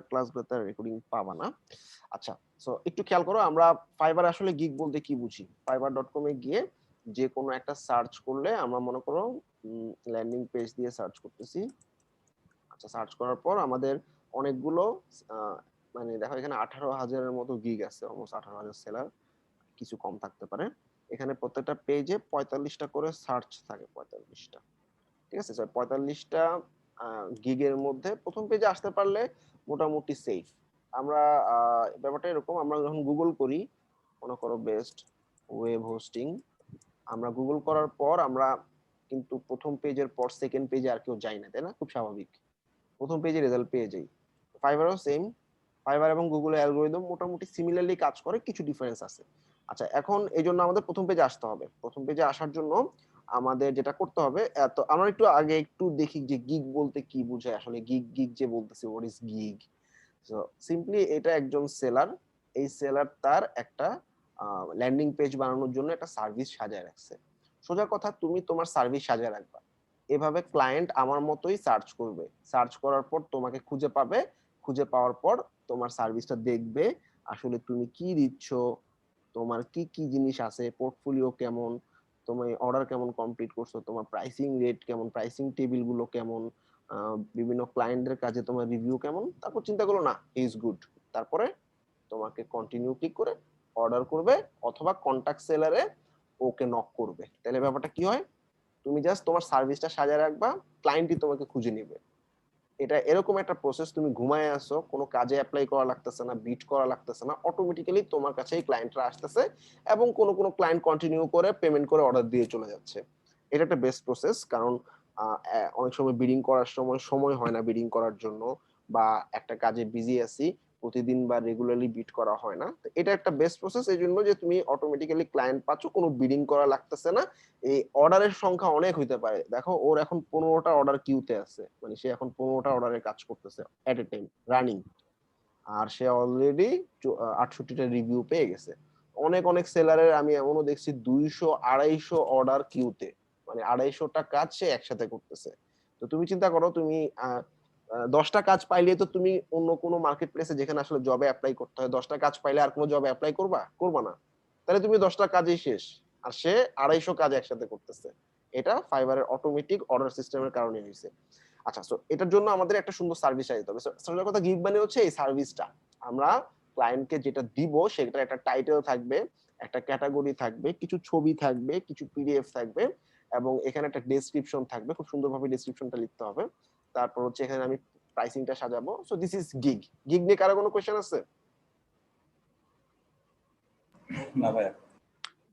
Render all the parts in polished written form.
ক্লাসগুলোতে রেকর্ডিং পাবা না। আচ্ছা, সো একটু খেয়াল করো, আমরা ফাইবার আসলে গিগ বলতে কি বুঝি। fiverr.com এ গিয়ে যে কোনো একটা সার্চ করলে, আমরা মনে করো ল্যান্ডিং পেজ দিয়ে সার্চ করতেছি। আচ্ছা, সার্চ করার পর আমাদের অনেকগুলো মানে দেখো এখানে 18,000-এর মতো গিগ আছে, অলমোস্ট 18,000 সেলার, কিছু কম থাকতে পারে। এখানে প্রত্যেকটা পেজে 45টা করে সার্চ থাকে, 45টা। ঠিক আছে, 45টা গিগের মধ্যে প্রথম পেজে আসতে পারলে মোটামুটি সেফ। আমরা ব্যাপারটা এরকম, আমরা যখন গুগল করি, মনে করো বেস্ট ওয়েব হোস্টিং, আমরা গুগল করার পর আমরা কিন্তু প্রথম পেজের পর সেকেন্ড পেজে আর কেউ যাই না, তাই না? খুব স্বাভাবিক, প্রথম পেজে রেজাল্ট পেয়ে যাই। ফাইবারও সেম, ফাইবার এবং গুগলের অ্যালগোরিদম মোটামুটি সিমিলারলি কাজ করে, কিছু ডিফারেন্স আছে। আচ্ছা, এখন এই জন্য আমাদের প্রথম পেজে আসতে হবে। প্রথম পেজে আসার জন্য আমাদের যেটা করতে হবে, এত আমরা একটু আগে একটু দেখি যে গিগ বলতে কি বোঝায় আসলে। গিগ গিগ যে বলতেছি, what is gig? So simply এটা একজন সেলার, এই সেলার তার একটা ল্যান্ডিং পেজ বানানোর জন্য একটা সার্ভিস সাজায় রাখছে। সোজা কথা, তুমি তোমার সার্ভিস সাজায় রাখবা, এভাবে ক্লায়েন্ট আমার মতোই সার্চ করবে, সার্চ করার পর তোমাকে খুঁজে পাবে, খুঁজে পাওয়ার পর তোমার সার্ভিসটা দেখবে, আসলে তুমি কি দিচ্ছ, তোমার কি কি জিনিস আছে, পোর্টফোলিও কেমন, তুমি অর্ডার কেমন কমপ্লিট করছো, তোমার প্রাইসিং রেট কেমন, প্রাইসিং টেবিল গুলো কেমন, বিভিন্ন ক্লায়েন্টের কাছে তোমার রিভিউ কেমন। তারপর চিন্তা করো না ইজ গুড, তারপরে তোমাকে কন্টিনিউ ক্লিক করে অর্ডার করবে, অথবা কন্টাক্ট সেলারে ওকে নক করবে। তাহলে ব্যাপারটা কি হয়, তুমি জাস্ট তোমার সার্ভিসটা সাজায় রাখবা, ক্লায়েন্টই তোমাকে খুঁজে নেবে। এটা এরকম একটা প্রসেস, তুমি ঘুমায় আসো, কোনো কাজে অ্যাপ্লাই করা লাগতেছে না, বিট করা লাগতেছে না, অটোমেটিক্যালি তোমার কাছেই ক্লায়েন্টরা আসতেছে, এবং কোনো কোনো ক্লায়েন্ট কন্টিনিউ করে পেমেন্ট করে অর্ডার দিয়ে চলে যাচ্ছে। এটা একটা বেস্ট প্রসেস, কারণ অনেক সময় বিডিং করার সময় সময় হয় না বিডিং করার জন্য, বা একটা কাজে বিজি আছি, প্রতিদিন বা রেগুলারলি বিট করা হয় না। তো এটা একটা বেস্ট প্রসেস এই জন্য যে তুমি অটোমেটিক্যালি ক্লায়েন্ট পাচ্ছ, কোনো বিডিং করা লাগতেছে না। এই অর্ডারের সংখ্যা অনেক হইতে পারে, দেখো ওর এখন 15টা অর্ডার কিউতে আছে, মানে সে এখন 15টা অর্ডারের কাজ করতেছে এট এ টাইম রানিং, আর সে অলরেডি 68টা রিভিউ পেয়ে গেছে। অনেক অনেক সেলারের আমি এমনও দেখছি 200-250 অর্ডার কিউতে, মানে 250টা কাজ সে একসাথে করতেছে। তো তুমি চিন্তা করো, তুমি 10টা কাজ পাইলে তো তুমি অন্য কোনো মার্কেট প্লেসে যেখানে আসলে জবে অ্যাপ্লাই করতে হয়, 10টা কাজ পাইলে আর কোনো জবে অ্যাপ্লাই করবা না, তাহলে তুমি 10টা কাজই শেষ, আর সে 250 কাজ একসাথে করতেছে। এটা ফাইবারের অটোমেটিক অর্ডার সিস্টেমের কারণে হয়েছে। আচ্ছা, সো এটার জন্য আমাদের একটা সুন্দর সার্ভিস চাইতে হবে। সোজা কথা, গিগ মানে হচ্ছে এই সার্ভিসটা। আমরা ক্লায়েন্টকে যেটা দিব সেটার একটা টাইটেল থাকবে, একটা ক্যাটাগরি থাকবে, কিছু ছবি থাকবে, কিছু পিডিএফ থাকবে, এবং এখানে একটা ডেসক্রিপশন থাকবে, খুব সুন্দরভাবে ডেসক্রিপশনটা লিখতে হবে। তারপর হচ্ছে এখানে আমি প্রাইসিংটা সাজাবো। So this is gig. Gig নিয়ে কারো কোনো কোশ্চেন আছে? না ভাইয়া।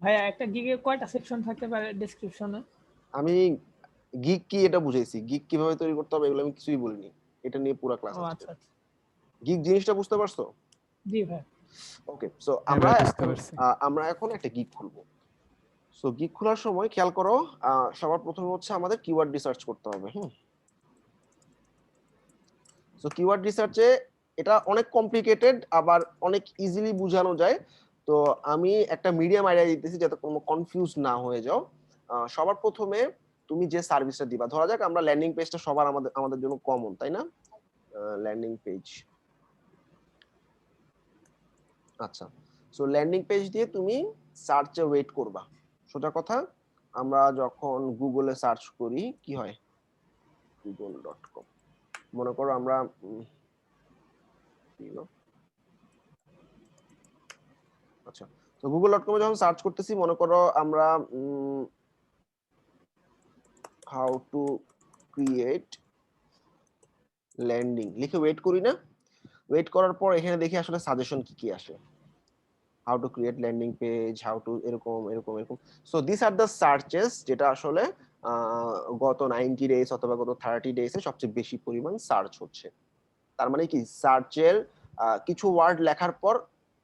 ভাইয়া একটা গিগে কয়টা সেকশন থাকতে পারে ডেসক্রিপশনে? আমি গিগ কি এটা বুঝাইছি, গিগ কিভাবে তৈরি করতে হবে এগুলো আমি কিছুই বলিনি, এটা নিয়ে পুরো ক্লাস ও আছে। আচ্ছা আচ্ছা, গিগ জিনিসটা বুঝতে পারছো? জি ভাই। ওকে, সো হ্যাঁ ভাই, বুঝতে পারছি। আমরা এখন একটা গিগ খুলবো। সো গিগ খোলার সময় খেয়াল করো, সবার প্রথমে হচ্ছে আমাদের কিওয়ার্ড রিসার্চ করতে হবে। সো কিওয়ার্ড রিসার্চে এটা অনেক কমপ্লিকেটেড, আবার অনেক ইজিলি বোঝানো যায়। তো আমি একটা মিডিয়াম আইডিয়া দিতেছি যাতে কোনো কনফিউজ না হয়ে যাও। সবার প্রথমে তুমি যে সার্ভিসটা দিবা, ধরা যাক আমরা ল্যান্ডিং পেজটা সবার আমাদের জন্য কমন, তাই না? ল্যান্ডিং পেজ, আচ্ছা। সো ল্যান্ডিং পেজ দিয়ে তুমি সার্চে ওয়েট করবা। সোজা কথা, আমরা যখন গুগলে সার্চ করি কি হয়, google.com, মনে করো আমরা আচ্ছা, তো google.com এ যখন সার্চ করতেছি, মনে করো আমরা হাউ টু ক্রিয়েট ল্যান্ডিং লিখে ওয়েট করি না? ওয়েট করার পর এখানে দেখি আসলে সাজেশন কি কি আসে, how to create landing page, how to এরকম এরকম এরকম। So this are the searches যেটা আসলে গত 90 ডেজ অথবা গত 30 ডেজে সবচেয়ে বেশি পরিমাণ সার্চ হচ্ছে। তার মানে কি, সার্চের কিছু ওয়ার্ড লেখার পর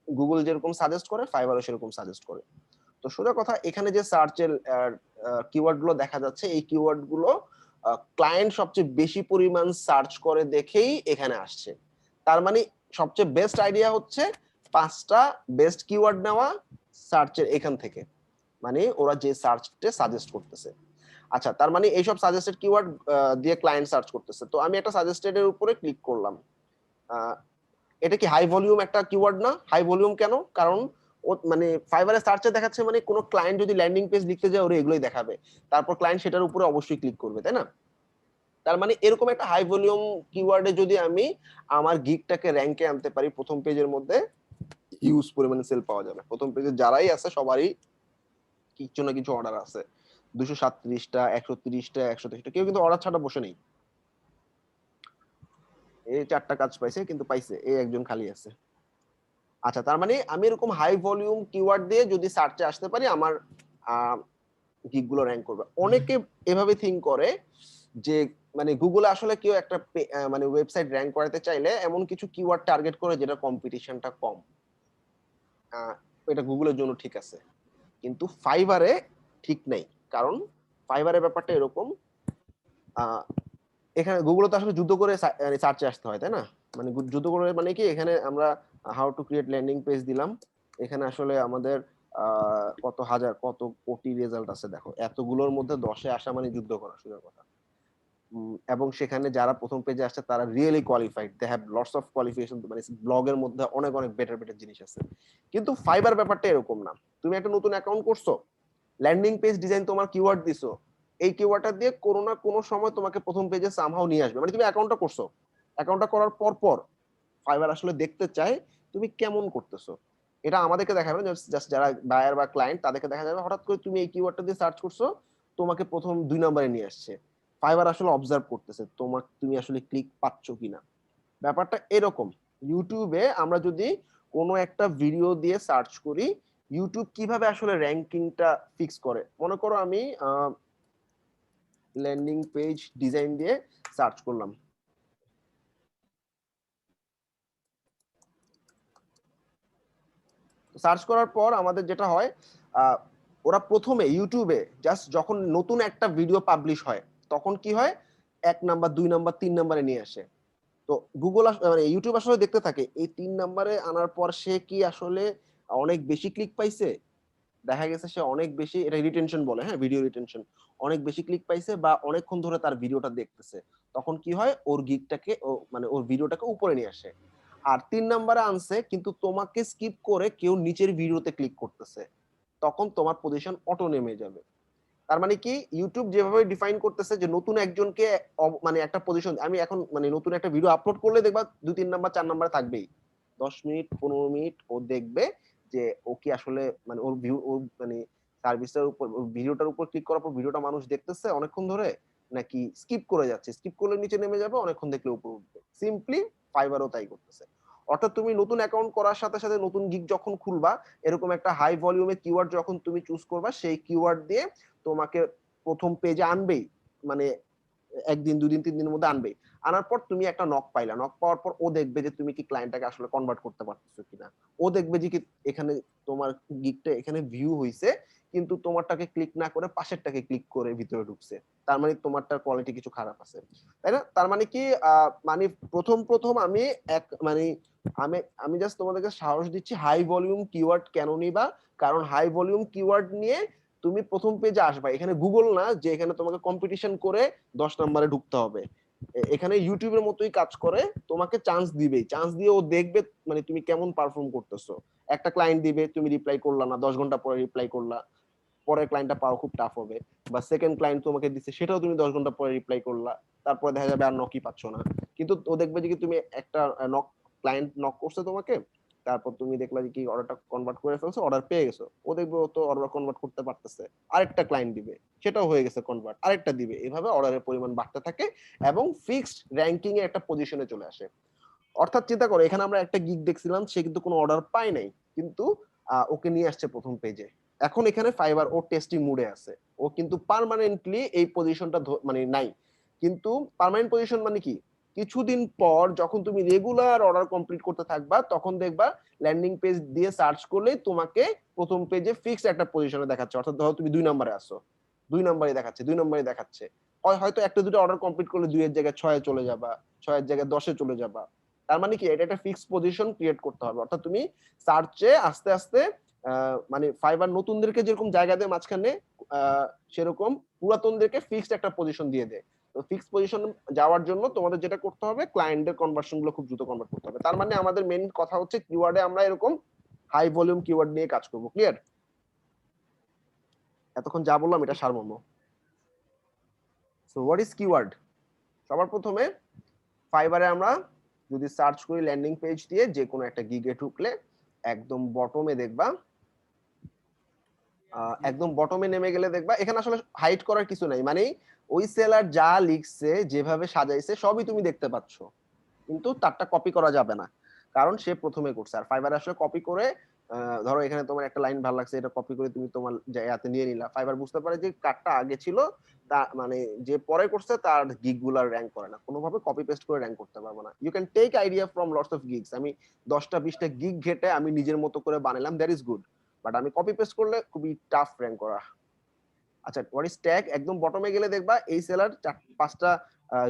গুগল যেরকম সাজেস্ট করে, ফাইবারও সেরকম সাজেস্ট করে। তো সোজা কথা, এখানে যে সার্চের কিওয়ার্ড গুলো দেখা যাচ্ছে, এই কিওয়ার্ড গুলো ক্লায়েন্ট সবচেয়ে বেশি পরিমাণ সার্চ করে দেখেই এখানে আসছে। তার মানে সবচেয়ে বেস্ট আইডিয়া হচ্ছে 5টা বেস্ট কিওয়ার্ড নেওয়া সার্চের এখান থেকে, মানে ওরা যে সার্চটা সাজেস্ট করতেছে। আচ্ছা, তার মানে এইসব সাজেস্টেড কিওয়ার্ড দিয়ে ক্লায়েন্ট সার্চ করতেছে। তো আমি একটা সাজেস্টেড এর উপরে ক্লিক করলাম, এটা কি হাই ভলিউম একটা কিওয়ার্ড না? হাই ভলিউম কেন? কারণ ও মানে ফাইবারে সার্চে দেখাচ্ছে মানে কোনো ক্লায়েন্ট যদি ল্যান্ডিং পেজ লিখতে যায় ওরা এগুলোই দেখাবে, তারপর ক্লায়েন্ট সেটার উপরে অবশ্যই ক্লিক করবে, তাই না? তার মানে এরকম একটা হাই ভলিউম কিওয়ার্ডে যদি আমি আমার গিগটাকে র্যাঙ্কে আনতে পারি প্রথম পেজের মধ্যে, হিউজ পরিমাণে সেল পাওয়া যাবে। প্রথম পেজে যারাই আছে সবারই কিছু না কিছু অর্ডার আছে, 237টা 130টা 123টা, কেউ কিন্তু অর্ডার ছাড়া বসে নেই। এই 4টা কাজ পাইছে, কিন্তু পাইছে এই একজন খালি আছে। আচ্ছা, তার মানে আমি এরকম হাই ভলিউম কিওয়ার্ড দিয়ে যদি সার্চে আসতে পারি আমার গিগ গুলো র্যাঙ্ক করবে। অনেকে এভাবে থিঙ্ক করে যে মানে গুগলে আসলে কেউ একটা মানে ওয়েবসাইট র্যাঙ্ক করাতে চাইলে এমন কিছু কিওয়ার্ড টার্গেট করে যেটা কম্পিটিশনটা কম, এটা গুগলের জন্য ঠিক আছে, কিন্তু ফাইবারে ঠিক নাই। কারণ ফাইবারের ব্যাপারটা এরকম, এখানে গুগলে তো আসলে যুদ্ধ করে সার্চে আসতে হয়, তাই না? মানে যুদ্ধ করে মানে কি, এখানে আমরা how to create landing page দিলাম, এখানে আসলে আমাদের কত হাজার কত কোটি রেজাল্ট আছে দেখো, এতগুলোর মধ্যে 10-এ আসা মানে যুদ্ধ করা সোজা কথা। এবং সেখানে যারা প্রথম পেজে আসছে তারা really qualified, they have lots of qualification, মানে ব্লগের মধ্যে অনেক অনেক বেটার বেটার জিনিস আছে। কিন্তু ফাইবার ব্যাপারটা এরকম না। তুমি একটা নতুন অ্যাকাউন্ট করছো, ল্যান্ডিং পেজ ডিজাইন তোমার কিওয়ার্ড দিছো, এই কিওয়ার্ডটা দিয়ে কোনো না কোনো সময় তোমাকে প্রথম পেজে সামহাও নিয়ে আসবে। মানে তুমি অ্যাকাউন্টটা করছো, অ্যাকাউন্টটা করার পর ফাইবার আসলে দেখতে চায় তুমি কেমন করতেছো। এটা আমাদেরকে দেখাবে না, জাস্ট যারা বায়ার বা ক্লায়েন্ট তাদেরকে দেখা যাবে হঠাৎ করে তুমি এই কিওয়ার্ডটা দিয়ে সার্চ করছো, তোমাকে প্রথম 2 নম্বরে নিয়ে আসছে। ফাইবার আসলে অবজার্ভ করতেছে তুমি আসলে ক্লিক পাচ্ছ কিনা। ব্যাপারটা এরকম। ইউটিউবে আমরা যদি কোনো একটা ভিডিও দিয়ে সার্চ করি, ইউটিউব কিভাবে আসলে র্যাঙ্কিংটা ফিক্স করে, মনে করো আমি ল্যান্ডিং পেজ ডিজাইন দিয়ে সার্চ করলাম, সার্চ করার পর আমাদের যেটা হয়, ওরা প্রথমে ইউটিউবে জাস্ট যখন নতুন একটা ভিডিও পাবলিশ হয় তখন কি হয়, 1 নাম্বার 2 নাম্বার 3 নাম্বারে নিয়ে আসে। তো গুগল মানে ইউটিউব আসলে দেখতে থাকে এই 3 নাম্বারে আনার পর সে কি আসলে অনেক বেশি ক্লিক পাইছে, দেখা গেছে সে অনেক বেশি, এটা রিটেনশন বলে, হ্যাঁ ভিডিও রিটেনশন, অনেক বেশি ক্লিক পাইছে বা অনেকক্ষণ ধরে তার ভিডিওটা দেখতেছে, তখন কি হয় ওর গিগটাকে মানে ওর ভিডিওটাকে উপরে নিয়ে আসে। আর 3 নাম্বারে আনছে কিন্তু তোমাকে স্কিপ করে কেউ নিচের ভিডিওতে ক্লিক করতেছে, তখন তোমার পজিশন অটো নেমে যাবে। তার মানে কি, ইউটিউব যেভাবে ডিফাইন করতেছে যে নতুন একজনকে মানে একটা পজিশন, আমি এখন মানে নতুন একটা ভিডিও আপলোড করলে দেখবা 2-3 নাম্বার 4 নাম্বারে থাকবেই, 10 মিনিট 15 মিনিট ও দেখবে যে ও কি আসলে মানে ওর ভিউ, ওর মানে সার্ভিসের উপর, ভিডিওটার উপর ক্লিক করার পর ভিডিওটা মানুষ দেখতেছে অনেকক্ষণ ধরে নাকি স্কিপ করে যাচ্ছে, স্কিপ করলে নিচে নেমে যাবে, অনেকক্ষণ দেখলে উপরে উঠবে। সিম্পলি ফাইবারও তাই করতেছে। অর্থাৎ তুমি নতুন অ্যাকাউন্ট করার সাথে সাথে নতুন গিগ যখন খুলবা, এরকম একটা হাই ভলিউমের কিওয়ার্ড যখন তুমি চুজ করবা, সেই কিওয়ার্ড দিয়ে তোমাকে প্রথম পেজে আনবেই, মানে 1 দিন 2 দিন 3 দিনের মধ্যে আনবেই। আনার পর তুমি একটা নক পাইলা, নক পাওয়ার পর ও দেখবে যে তুমি কি ক্লায়েন্টটাকে আসলে কনভার্ট করতে পারতেছো কিনা। ও দেখবে যে কি এখানে তোমার গিগটা এখানে ভিউ হইছে, কিন্তু তোমারটাকে ক্লিক না করে পাশেরটাকে ক্লিক করে ভিতরে ঢুকছে, তার মানে তোমারটার কোয়ালিটি কিছু খারাপ আছে, তাই না? তার মানে কি, মানে প্রথম আমি মানে আমি আমি জাস্ট তোমাদেরকে সাহস দিচ্ছি হাই ভলিউম কিওয়ার্ড কেন নিবা। কারণ হাই ভলিউম কিওয়ার্ড নিয়ে তুমি প্রথম পেজে আসবা, এখানে গুগল না যে এখানে তোমাকে কম্পিটিশন করে 10 নম্বরে ঢুকতে হবে, এখানে ইউটিউবের মতোই কাজ করে, তোমাকে চান্স দিবেই, চান্স দিয়ে ও দেখবে মানে তুমি কেমন পারফর্ম করতেছো। একটা ক্লায়েন্ট দিবে, তুমি রিপ্লাই করলা না, 10 ঘন্টা পরে রিপ্লাই করলা, পরের ক্লায়েন্টটা পাওয়া খুব টাফ হবে। বা সেকেন্ড ক্লায়েন্ট তোমাকে দিচ্ছে, সেটাও তুমি 10 ঘন্টা পরে রিপ্লাই করলা, তারপরে দেখা যাবে আর নকই পাচ্ছ না। কিন্তু ও দেখবে যে কি তুমি একটা নক, ক্লায়েন্ট নক করছে তোমাকে, তারপর তুমি দেখলা যে কি অর্ডারটা কনভার্ট করে ফেলছো, অর্ডার পেয়ে গেছো, ও দেখবে ও তো অর্ডার কনভার্ট করতে পারতেছে, আরেকটা ক্লায়েন্ট দিবে, সেটাও হয়ে গেছে কনভার্ট, আরেকটা দিবে, এভাবে অর্ডারের পরিমাণ বাড়তে থাকে এবং ফিক্সড র‍্যাঙ্কিং এ একটা পজিশনে চলে আসে। অর্থাৎ চিন্তা করো, এখানে আমরা একটা গিগ দেখছিলাম, সে কিন্তু কোনো অর্ডার পায় নাই, কিন্তু ওকে নিয়ে আসছে প্রথম পেজে। এখন এখানে ফাইবার ও টেস্টিং মুডে আছে, ও কিন্তু পার্মানেন্টলি এই পজিশনটা মানে নাই। কিন্তু পার্মানেন্ট পজিশন মানে কি, কিছুদিন পর যখন তুমি রেগুলার অর্ডার কমপ্লিট করতে থাকবা, তখন দেখবা ল্যান্ডিং পেজ দিয়ে সার্চ করলে তোমাকে প্রথম পেজে ফিক্সড একটা পজিশনে দেখাচ্ছে। অর্থাৎ ধরো তুমি 2 নম্বরে আসো, 2 নম্বরে দেখাচ্ছে, 2 নম্বরে দেখাচ্ছে, হয়তো একটা দুটো অর্ডার কমপ্লিট করলে 2 এর জায়গায় 6 এ চলে যাবা, 6 এর জায়গায় 10 এ চলে যাবা। তার মানে কি, এটা একটা ফিক্সড পজিশন ক্রিয়েট করতে হবে। অর্থাৎ তুমি সার্চে আস্তে আস্তে মানে ফাইবার নতুনদেরকে যেরকম জায়গা দেয় মাঝখানে, সেরকম পুরাতনদেরকে ফিক্সড একটা পজিশন দিয়ে দেয়। তো ফিক্স পজিশন যাওয়ার জন্য তোমাদের যেটা করতে হবে, ক্লায়েন্টের কনভার্সন গুলো খুব দ্রুত কনভার্ট করতে হবে। তার মানে আমাদের মেইন কথা হচ্ছে কিওয়ার্ডে আমরা এরকম হাই ভলিউম কিওয়ার্ড নিয়ে কাজ করব। ক্লিয়ার? এতক্ষণ যা বললাম এটা সারমর্ম। So what is keyword? সবার প্রথমে ফাইবারে আমরা যদি সার্চ করি ল্যান্ডিং পেজ দিয়ে যে কোনো একটা গিগে ঢুকলে একদম বটমে দেখবা, একদম বটমে নেমে গেলে দেখবা এখানে আসলে হাইড করার কিছু নাই, মানে ওই সেলার যা লিখছে যেভাবে সাজাইছে সবই তুমি দেখতে পাচ্ছ, কিন্তু তারটা কপি করা যাবে না, কারণ সে প্রথমে করছে। আর ফাইবার আসলে কপি করে ধরো এখানে তোমার একটা লাইন ভালো লাগছে, এটা কপি করে তুমি তোমার জায়গাতে নিয়ে নিলা, ফাইবার বুঝতে পারে যে কার্ডটা আগে ছিল, তা মানে যে পরে করছে তার গিগ গুলার র্যাঙ্ক করে না, কোনোভাবে কপি পেস্ট করে র্যাঙ্ক করতে পারবো না। You can take idea from lots of gigs. আমি 10টা 20টা গিগ ঘেটে আমি নিজের মতো করে বানালাম, দ্যাট ইজ গুড, বাট আমি কপি পেস্ট করলে খুবই টাফ র্যাঙ্ক করা। আচ্ছা, হোয়াট ইজ ট্যাগ? একদম বটমে গেলে দেখবা এই সেলার 5টা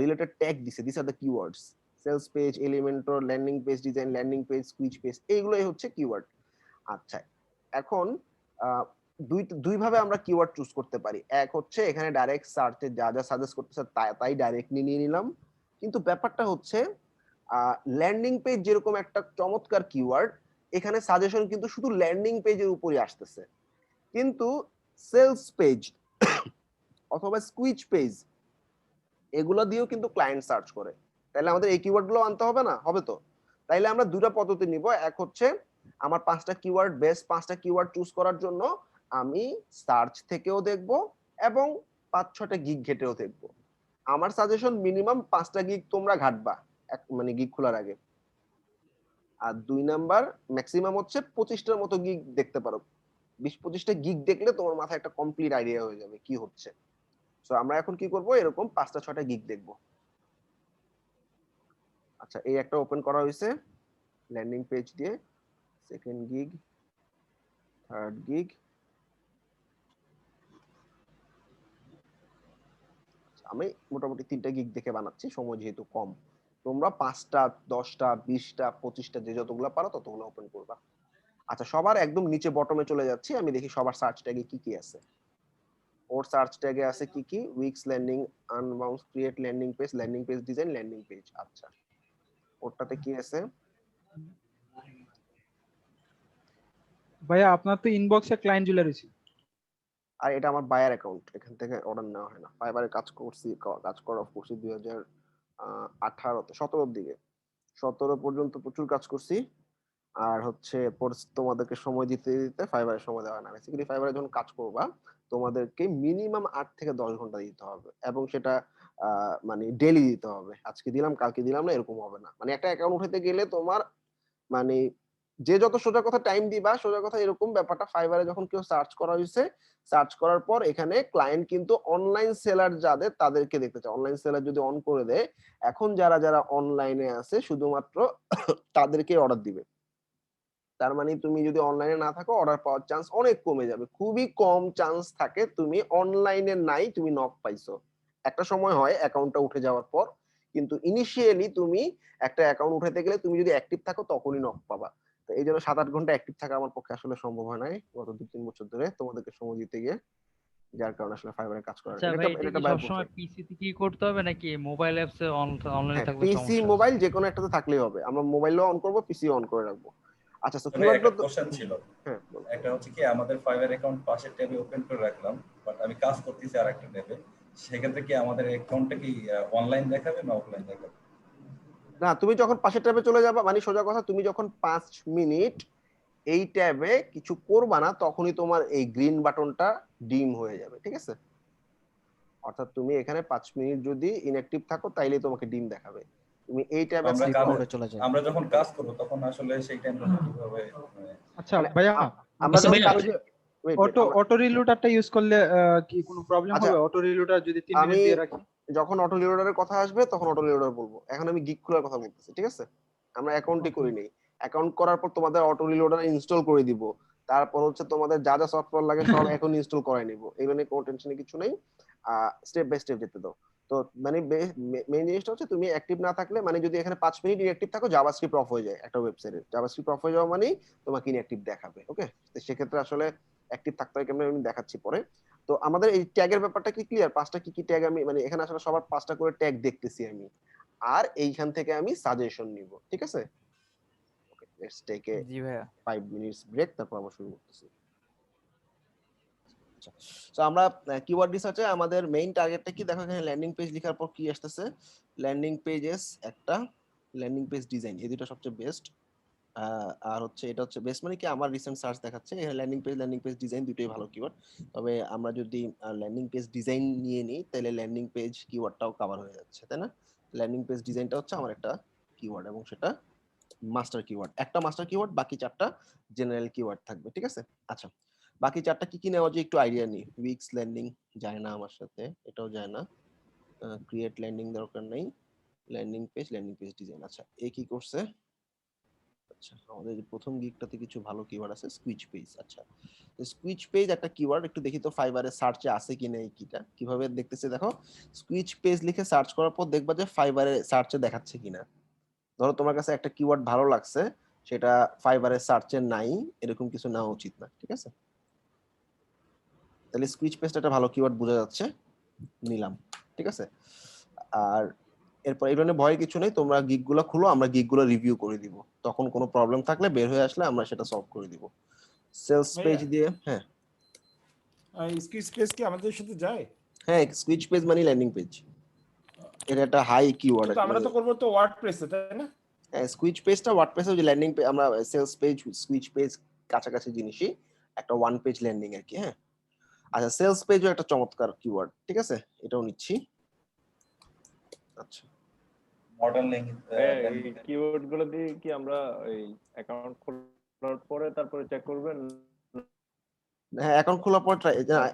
রিলেটেড ট্যাগ দিছে, this are the keywords, sales page, Elementor, landing page design, landing page, squeeze page, এইগুলোই হচ্ছে কিওয়ার্ড। আচ্ছা, এখন দুই ভাবে আমরা কিওয়ার্ড চুজ করতে পারি। এক হচ্ছে এখানে ডাইরেক্ট সার্চে যা যা সাজেস্ট করতেছে তাই ডাইরেক্টলি নিয়ে নিলাম, কিন্তু ব্যাপারটা হচ্ছে ল্যান্ডিং পেজ যেরকম একটা চমৎকার কিওয়ার্ড, এখানে সাজেশন কিন্তু শুধু ল্যান্ডিং পেজের উপরই আসতেছে, কিন্তু সেলস পেজ অথবা স্কুইচ পেজ এগুলো দিয়েও কিন্তু ক্লায়েন্ট সার্চ করে, তাহলে আমাদের এই কিওয়ার্ড গুলো আনতে হবে না? হবে তো। তাইলে আমরা দুটা পদ্ধতি নিব। এক হচ্ছে আমার 5টা কিওয়ার্ড, বেস্ট 5টা কিওয়ার্ড চুজ করার জন্য আমি সার্চ থেকেও দেখব এবং 5-6টা গিগ ঘেটেও দেখব। আমার সাজেশন মিনিমাম 5টা গিগ তোমরা ঘাটবা মানে গিগ খোলার আগে। আর 2 নাম্বার ম্যাক্সিমাম হচ্ছে 25টার মতো গিগ দেখতে পারো। 20-25টা গিগ দেখলে তোমার মাথায় একটা কমপ্লিট আইডিয়া হয়ে যাবে কি হচ্ছে। সো আমরা এখন কি করব, এরকম 5টা 6টা গিগ দেখব। আচ্ছা, এই একটা ওপেন করা হয়েছে ল্যান্ডিং পেজ দিয়ে, সেকেন্ড গিগ, থার্ড গিগ। আমি মোটামুটি 3টা গিগ দেখে বানাচ্ছি, সময় যেহেতু কম। তোমরা 5টা 10টা 20টা 25টা যে যতগুলো পারো ততগুলো ওপেন করবা। আচ্ছা, সবার একদম নিচে বটমে চলে যাচ্ছি, আমি দেখি সবার সার্চ ট্যাগে কি কি আছে। ওর সার্চ ট্যাগে আছে কি কি? Weeks landing, Unbounce, create landing page design, landing page. আচ্ছা, ওরটাতে কি আছে? ভাইয়া আপনার তো ইনবক্সে ক্লায়েন্ট জুলে রয়েছে। আর এটা আমার বায়ার অ্যাকাউন্ট, এখান থেকে অর্ডার নেওয়া হয় না। ফাইবারে কাজ করা অফ করছি 2018-তে, 17-র দিকে, 17 পর্যন্ত প্রচুর কাজ করছি। আর হচ্ছে তোমাদেরকে সময় দিতে দিতে ফাইবারে সময় দেওয়া না। বেসিক্যালি ফাইবারে যখন কাজ করবা তোমাদেরকে মিনিমাম 8 থেকে 10 ঘন্টা দিতে হবে, এবং সেটা মানে ডেইলি দিতে হবে। আজকে দিলাম কালকে দিলাম না এরকম হবে না। মানে একটা অ্যাকাউন্ট উঠাতে গেলে তোমার মানে যে যত সোজা কথা টাইম দিবা, সোজা কথা এরকম ব্যাপারটা। ফাইবারে যখন কেউ সার্চ করা হয়েছে, সার্চ করার পর এখানে ক্লায়েন্ট কিন্তু অনলাইন সেলার যাদের তাদেরকে দেখতে চায়। অনলাইন সেলার যদি অন করে দেয়, এখন যারা যারা অনলাইনে আছে শুধুমাত্র তাদেরকে অর্ডার দিবে। তার মানে তুমি যদি অনলাইনে না থাকো অর্ডার পাওয়ার চান্স অনেক কমে যাবে, খুবই কম চান্স থাকে তুমি অনলাইনে নাই তুমি নক পাইছো। একটা সময় হয় অ্যাকাউন্টটা উঠে যাওয়ার পর, কিন্তু ইনিশিয়ালি তুমি একটা অ্যাকাউন্ট উঠাতে গেলে তুমি যদি অ্যাক্টিভ থাকো তখনই নক পাবা। তো এই জন্য 7-8 ঘন্টা অ্যাক্টিভ থাকা আমার পক্ষে আসলে সম্ভব হয় নাই গত 2-3 বছর ধরে তোমাদেরকে সময় দিতে গিয়ে, যার কারণে আসলে ফাইবারে কাজ করার আচ্ছা এটা ভাই, এটা একটা কি বাই সবসময় প্রসেস। পিসি থেকেই করতে হবে নাকি মোবাইল অ্যাপসে অনলাইনে হ্যাঁ, থাকলে পিসি সমস্যা আছে? মোবাইল যে কোনো একটাতে থাকলেই হবে। আমরা মোবাইলও অন করব, পিসিও অন করে রাখবো। আচ্ছা, তো মানে কিওয়ার্ড একটা তো কোশ্চেন ছিল। হ্যাঁ বলো। একটা হচ্ছে কি, আমাদের ফাইবার অ্যাকাউন্ট পাশের ট্যাবে ওপেন করে রাখলাম, বাট আমি কাজ করতেছি আরেকটা ট্যাবে, সেক্ষেত্রে কি আমাদের অ্যাকাউন্টটা কি অনলাইন দেখাবে না অফলাইন দেখাবে? না, তুমি যখন পাশের ট্যাবে চলে যাবা, মানে সোজা কথা তুমি যখন 5 মিনিট এই ট্যাবে কিছু করবা না তখনই তোমার এই গ্রিন বাটনটা ডিম হয়ে যাবে, ঠিক আছে? অর্থাৎ তুমি এখানে 5 মিনিট যদি ইনঅ্যাক্টিভ থাকো তাইলে তোমাকে ডিম দেখাবে। তুমি এই তো ট্যাবে আমরা থাকো, আমরা যখন কাজ করব তখন আসলে সেই টাইমটা কিভাবে মানে আচ্ছা মানে ভাইয়া, আমরা আচ্ছা যখন ভাইয়া, কাজে অটো রিলোডারটা ইউজ করলে কি কোনো প্রবলেম আচ্ছা, হবে? অটো রিলোডার যদি 3 আমি মিনিট দিয়ে রাখি? যখন অটো রিলোডারের কথা আসবে তখন অটো রিলোডার বলবো। এখন আমি গিগ খোলার কথা বলতেছি, ঠিক আছে? আমরা অ্যাকাউন্টই করি নাই। অ্যাকাউন্ট করার পর তোমাদের অটো রিলোডার ইনস্টল করে দিব। তারপর হচ্ছে তোমাদের যা যা সফটওয়্যার লাগে সব এখন ইনস্টল করাই নিব। এগুলো নিয়ে কোনো টেনশনের কিছু নেই। স্টেপ বাই স্টেপ যেতে দাও। তো মানে মেইন জিনিসটা হচ্ছে তুমি অ্যাক্টিভ না থাকলে, মানে যদি এখানে 5 মিনিট ইনঅ্যাক্টিভ থাকো জাভাস্ক্রিপ্ট অফ হয়ে যায় একটা ওয়েবসাইটে। জাভাস্ক্রিপ্ট অফ হয়ে যাওয়া মানে তোমাকে ইনঅ্যাক্টিভ দেখাবে। ওকে, তো সেক্ষেত্রে আসলে অ্যাক্টিভ থাকতে হয় কেমন আমি দেখাচ্ছি পরে। তো তো আমাদের এই ট্যাগের ব্যাপারটা কি ক্লিয়ার? পাঁচটা কি কি ট্যাগ আমি মানে এখানে আসলে সবার পাঁচটা করে ট্যাগ দেখতেছি আমি, আর এইখান থেকে আমি সাজেশন নিব, ঠিক আছে? ওকে, লেটস টেক এ জি ভাইয়া 5 মিনিটস ব্রেক, তারপর আবার শুরু করতেছি। তো আমরা কিওয়ার্ড রিসার্চে আমাদের মেইন টার্গেটটা কি দেখো, এখানে ল্যান্ডিং পেজ লেখার পর কি আসতেছে, ল্যান্ডিং পেজেস একটা, ল্যান্ডিং পেজ ডিজাইন, এই দুটো সবচেয়ে বেস্ট। আর হচ্ছে এটা হচ্ছে বেস্ট মানে কি আমার রিসেন্ট সার্চ দেখাচ্ছে এখানে ল্যান্ডিং পেজ ডিজাইন দুটোই ভালো কিওয়ার্ড। তবে আমরা যদি ল্যান্ডিং পেজ ডিজাইন নিয়ে নিই তাহলে ল্যান্ডিং পেজ কিওয়ার্ডটাও কভার হয়ে যাচ্ছে, তাই না? ল্যান্ডিং পেজ ডিজাইনটা হচ্ছে আমার একটা কিওয়ার্ড এবং সেটা মাস্টার কিওয়ার্ড, একটা মাস্টার কিওয়ার্ড, বাকি চারটা জেনারেল কিওয়ার্ড থাকবে, ঠিক আছে? আচ্ছা, বাকি চারটা কি কি নেওয়া যায় একটু আইডিয়া নিই। উইক্স ল্যান্ডিং যায় না আমার সাথে, এটাও যায় না। ক্রিয়েট ল্যান্ডিং দরকার নেই। Landing page design. আচ্ছা, এ কি করছে? আচ্ছা, আমাদের যে প্রথম গিগটাতে কিছু ভালো কিওয়ার্ড আছে, স্কুইচ পেজ। আচ্ছা, স্কুইচ পেজ একটা কিওয়ার্ড, একটু দেখি তো ফাইবারে সার্চে আছে কিনা এই কিটা। কিভাবে দেখতেছে দেখো, স্কুইচ পেজ লিখে সার্চ করার পর দেখবা যে ফাইবারে সার্চে দেখাচ্ছে কিনা। ধরো তোমার কাছে একটা কিওয়ার্ড ভালো লাগছে, সেটা ফাইবারে সার্চে নাই, এরকম কিছু নেওয়া উচিত না, ঠিক আছে? তাহলে স্কুইচ পেজটা একটা ভালো কিওয়ার্ড বোঝা যাচ্ছে, নিলাম, ঠিক আছে? আর এরপর এই ধরনের ভয়ের কিছু নেই, তোমরা গিগগুলো খুলো, আমরা গিগগুলো রিভিউ করে দিব, তখন কোনো প্রবলেম থাকলে বের হয়ে আসলে আমরা সেটা সলভ করে দিব। সেলস পেজ ভাইয়া দিয়ে, হ্যাঁ স্কুইজ পেজ কি আমাদের সাথে যায়? হ্যাঁ, স্কুইচ পেজ মানে ল্যান্ডিং পেজ, এটা একটা হাই কিওয়ার্ড। কিন্তু আমরা তো করবো তো ওয়ার্ডপ্রেসে, তাই না? হ্যাঁ, স্কুইচ পেজটা ওয়ার্ডপ্রেসে যে ল্যান্ডিং পেজ, আমরা সেলস পেজ স্কুইচ পেজ কাছাকাছি জিনিসই, একটা ওয়ান পেজ ল্যান্ডিং আর কি। হ্যাঁ, আচ্ছা, সেলস পেজও একটা চমৎকার কিওয়ার্ড, ঠিক আছে, এটাও নিচ্ছি। আচ্ছা, মডার্ন ল্যাঙ্গুয়েজ এই কিওয়ার্ড গুলো দিয়ে কি আমরা এই অ্যাকাউন্ট খোলার পরে তারপরে চেক করবেন? হ্যাঁ, অ্যাকাউন্ট খোলার পর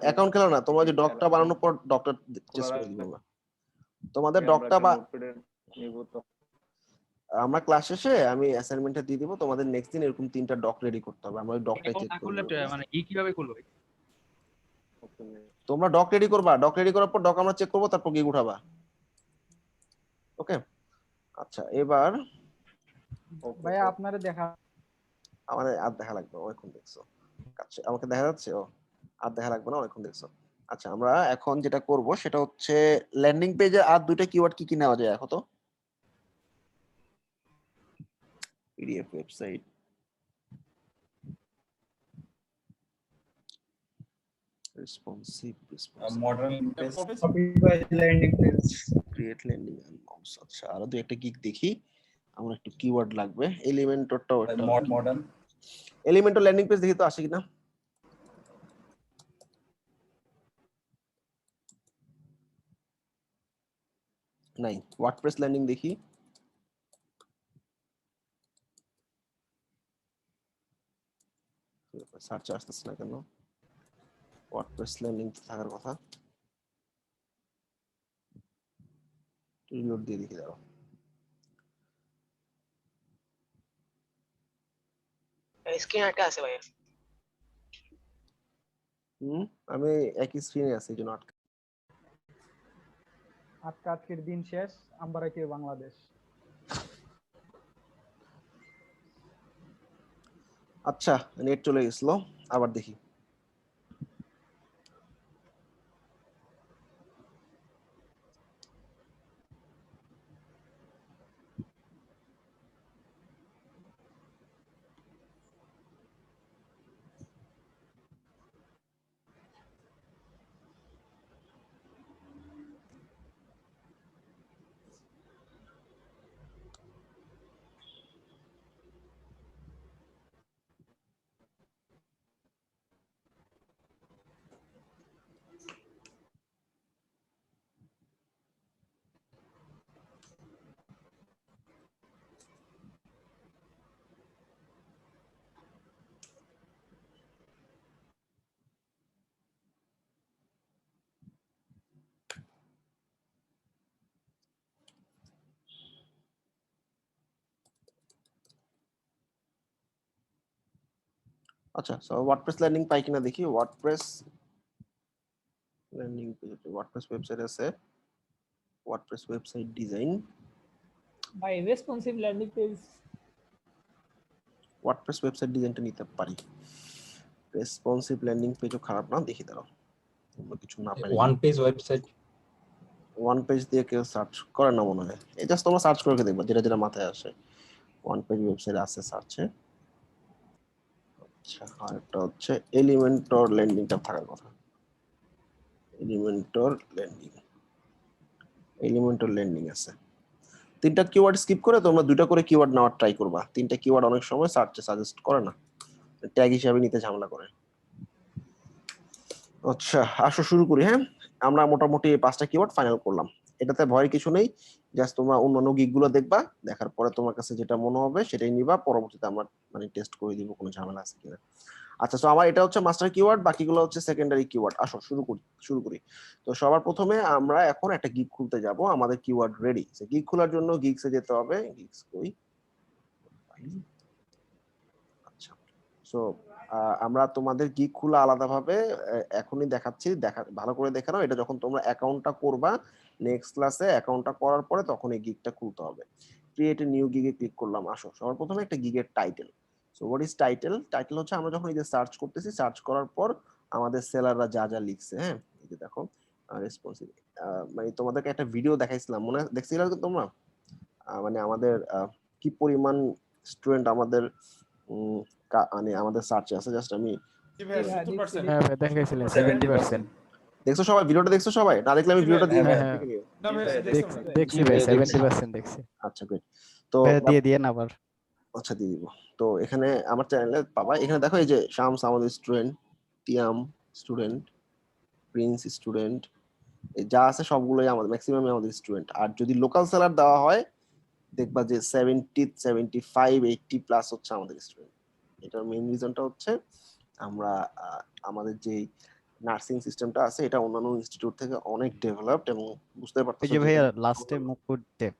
অ্যাকাউন্ট খোলা না, তোমার যে ডকটা বানানোর পর ডকটা চেক করে দিব আমরা। তোমাদের ডকটা বা আমরা ক্লাস শেষে আমি অ্যাসাইনমেন্টটা দিয়ে দিব, তোমাদের নেক্সট দিন এরকম 3টা ডক রেডি করতে হবে, আমরা ওই ডকটাই চেক করব। মানে ই কিভাবে খুলবো? তোমরা ডক রেডি করবা, ডক রেডি করার পর ডক আমরা চেক করব, তারপর গিগ উঠাবা। ওকে, আচ্ছা, এবার ভাইয়া আপনারে দেখা আমাদের আর দেখা লাগবে না, অনেকক্ষণ দেখছো। আচ্ছা, আমাকে দেখা যাচ্ছে, ও আর দেখা লাগবে না, অনেকক্ষণ দেখছো। আচ্ছা, আমরা এখন যেটা করব সেটা হচ্ছে ল্যান্ডিং পেজে আর দুইটা কিওয়ার্ড কি কি নেওয়া যায় এখন তো। PDF website, responsive, modern landing page create landing albums. আচ্ছা, আরো দুই একটা গিগ দেখি, আমার একটু কিওয়ার্ড লাগবে। এলিমেন্টরটাও একটা, মডার্ন এলিমেন্টর ল্যান্ডিং পেজ দেখি তো আসে কিনা। নাই, ওয়ার্ডপ্রেস ল্যান্ডিং দেখি। সার্চ আসতেছে না কেন? ওয়ার্ডপ্রেস ল্যান্ডিং থাকার কথা, রিলোড দিয়ে দেখি, দাঁড়াও। স্ক্রিন একটা আছে ভাইয়া। আমি একই স্ক্রিনে আছি, এই জন্য আজকের দিন শেষ, আমরা কি বাংলাদেশ। আচ্ছা, নেট চলে গেছিল, আবার দেখি। আচ্ছা, সো ওয়ার্ডপ্রেস ল্যান্ডিং পাই কিনা দেখি। WordPress landing page, WordPress website আছে, ওয়ার্ডপ্রেস ওয়েবসাইট ডিজাইন, ভাই responsive landing page. WordPress website ডিজাইনটা নিতে পারি। রেসপন্সিভ ল্যান্ডিং পেজও খারাপ না, দেখি দাঁড়াও। তোমরা কিছু না পাইলে one page website one page দিয়ে কেউ সার্চ করে না মনে হয়, এই জাস্ট তোমরা সার্চ করে দেখবা যেটা যেটা মাথায় আসে। ওয়ান পেজ ওয়েবসাইট আছে সার্চে। আচ্ছা, আর একটা হচ্ছে এলিমেন্টর ল্যান্ডিংটা থাকার কথা। এলিমেন্টর ল্যান্ডিং আছে। তিনটা কিওয়ার্ড স্কিপ করে তোমরা দুটো করে কিওয়ার্ড নেওয়ার ট্রাই করবা। তিনটা কিওয়ার্ড অনেক সময় সার্চে সাজেস্ট করে না, ট্যাগ হিসাবে নিতে ঝামেলা করে। আচ্ছা, আসো শুরু করি। হ্যাঁ, আমরা মোটামুটি 5টা কিওয়ার্ড ফাইনাল করলাম। এটাতে ভয়ের কিছু নেই, জাস্ট তোমরা অন্যান্য গিগগুলো দেখবা, দেখার পরে তোমার কাছে যেটা মনে হবে সেটাই নিবা। পরবর্তীতে আমরা মানে টেস্ট করে দিব কোনো ঝামেলা আছে কিনা। আচ্ছা, তো আমার এটা হচ্ছে মাস্টার কিওয়ার্ড, বাকিগুলো হচ্ছে সেকেন্ডারি কিওয়ার্ড। আসো শুরু করি। তো সবার প্রথমে আমরা এখন একটা গিগ খুলতে যাব। আমাদের কিওয়ার্ড রেডি। গিগ খোলার জন্য গিগসে যেতে হবে। গিগস কই? আচ্ছা, সো আমরা তোমাদের গিগ খোলা আলাদাভাবে এখনই দেখাচ্ছি, ভালো করে দেখে নাও। এটা যখন তোমরা অ্যাকাউন্টটা করবা নেক্সট ক্লাসে, অ্যাকাউন্টটা করার পরে তখন এই গিগটা খুলতে হবে। ক্রিয়েট এ নিউ গিগে ক্লিক করলাম। আসো, সবার প্রথমে একটা গিগের title. So what is title? Title হচ্ছে আমরা যখন এই যে সার্চ করতেছি, সার্চ করার পর আমাদের সেলাররা যা যা লিখছে। হ্যাঁ, এই যে দেখো রেসপন্সিভ, মানে তোমাদেরকে একটা ভিডিও দেখাইছিলাম, মনে দেখছিলা তোমরা? মানে আমাদের কি পরিমাণ স্টুডেন্ট আমাদের মানে আমাদের সার্চে আছে। জাস্ট আমি হ্যাঁ ভাই দেখাইছিলেন 70%। দেখছো সবাই? ভিডিওটা দেখছো সবাই? না দেখলে আমি ভিডিওটা দিয়ে দেখে নিও। দেখছি ভাই 70% দেখছি। আচ্ছা, গুড। তো দিয়ে না আবার। আচ্ছা, দিয়ে দিব। তো এখানে আমার চ্যানেলে পাবা, এখানে দেখো এই যে শামস আমাদের স্টুডেন্ট, তিয়াম স্টুডেন্ট, প্রিন্স স্টুডেন্ট, যা আছে সবগুলোই আমাদের, ম্যাক্সিমাম আমাদের স্টুডেন্ট। আর যদি লোকাল সেলার দেওয়া হয় দেখবা যে 70, 75, 80 প্লাস হচ্ছে আমাদের স্টুডেন্ট। এটার মেইন রিজনটা হচ্ছে আমরা আমাদের যে নার্সিং সিস্টেমটা আছে এটা অন্যান্য ইনস্টিটিউট থেকে অনেক ডেভেলপড, এবং বুঝতে পারতেছো এই যে ভাইয়া লাস্টে মুকুট দেব।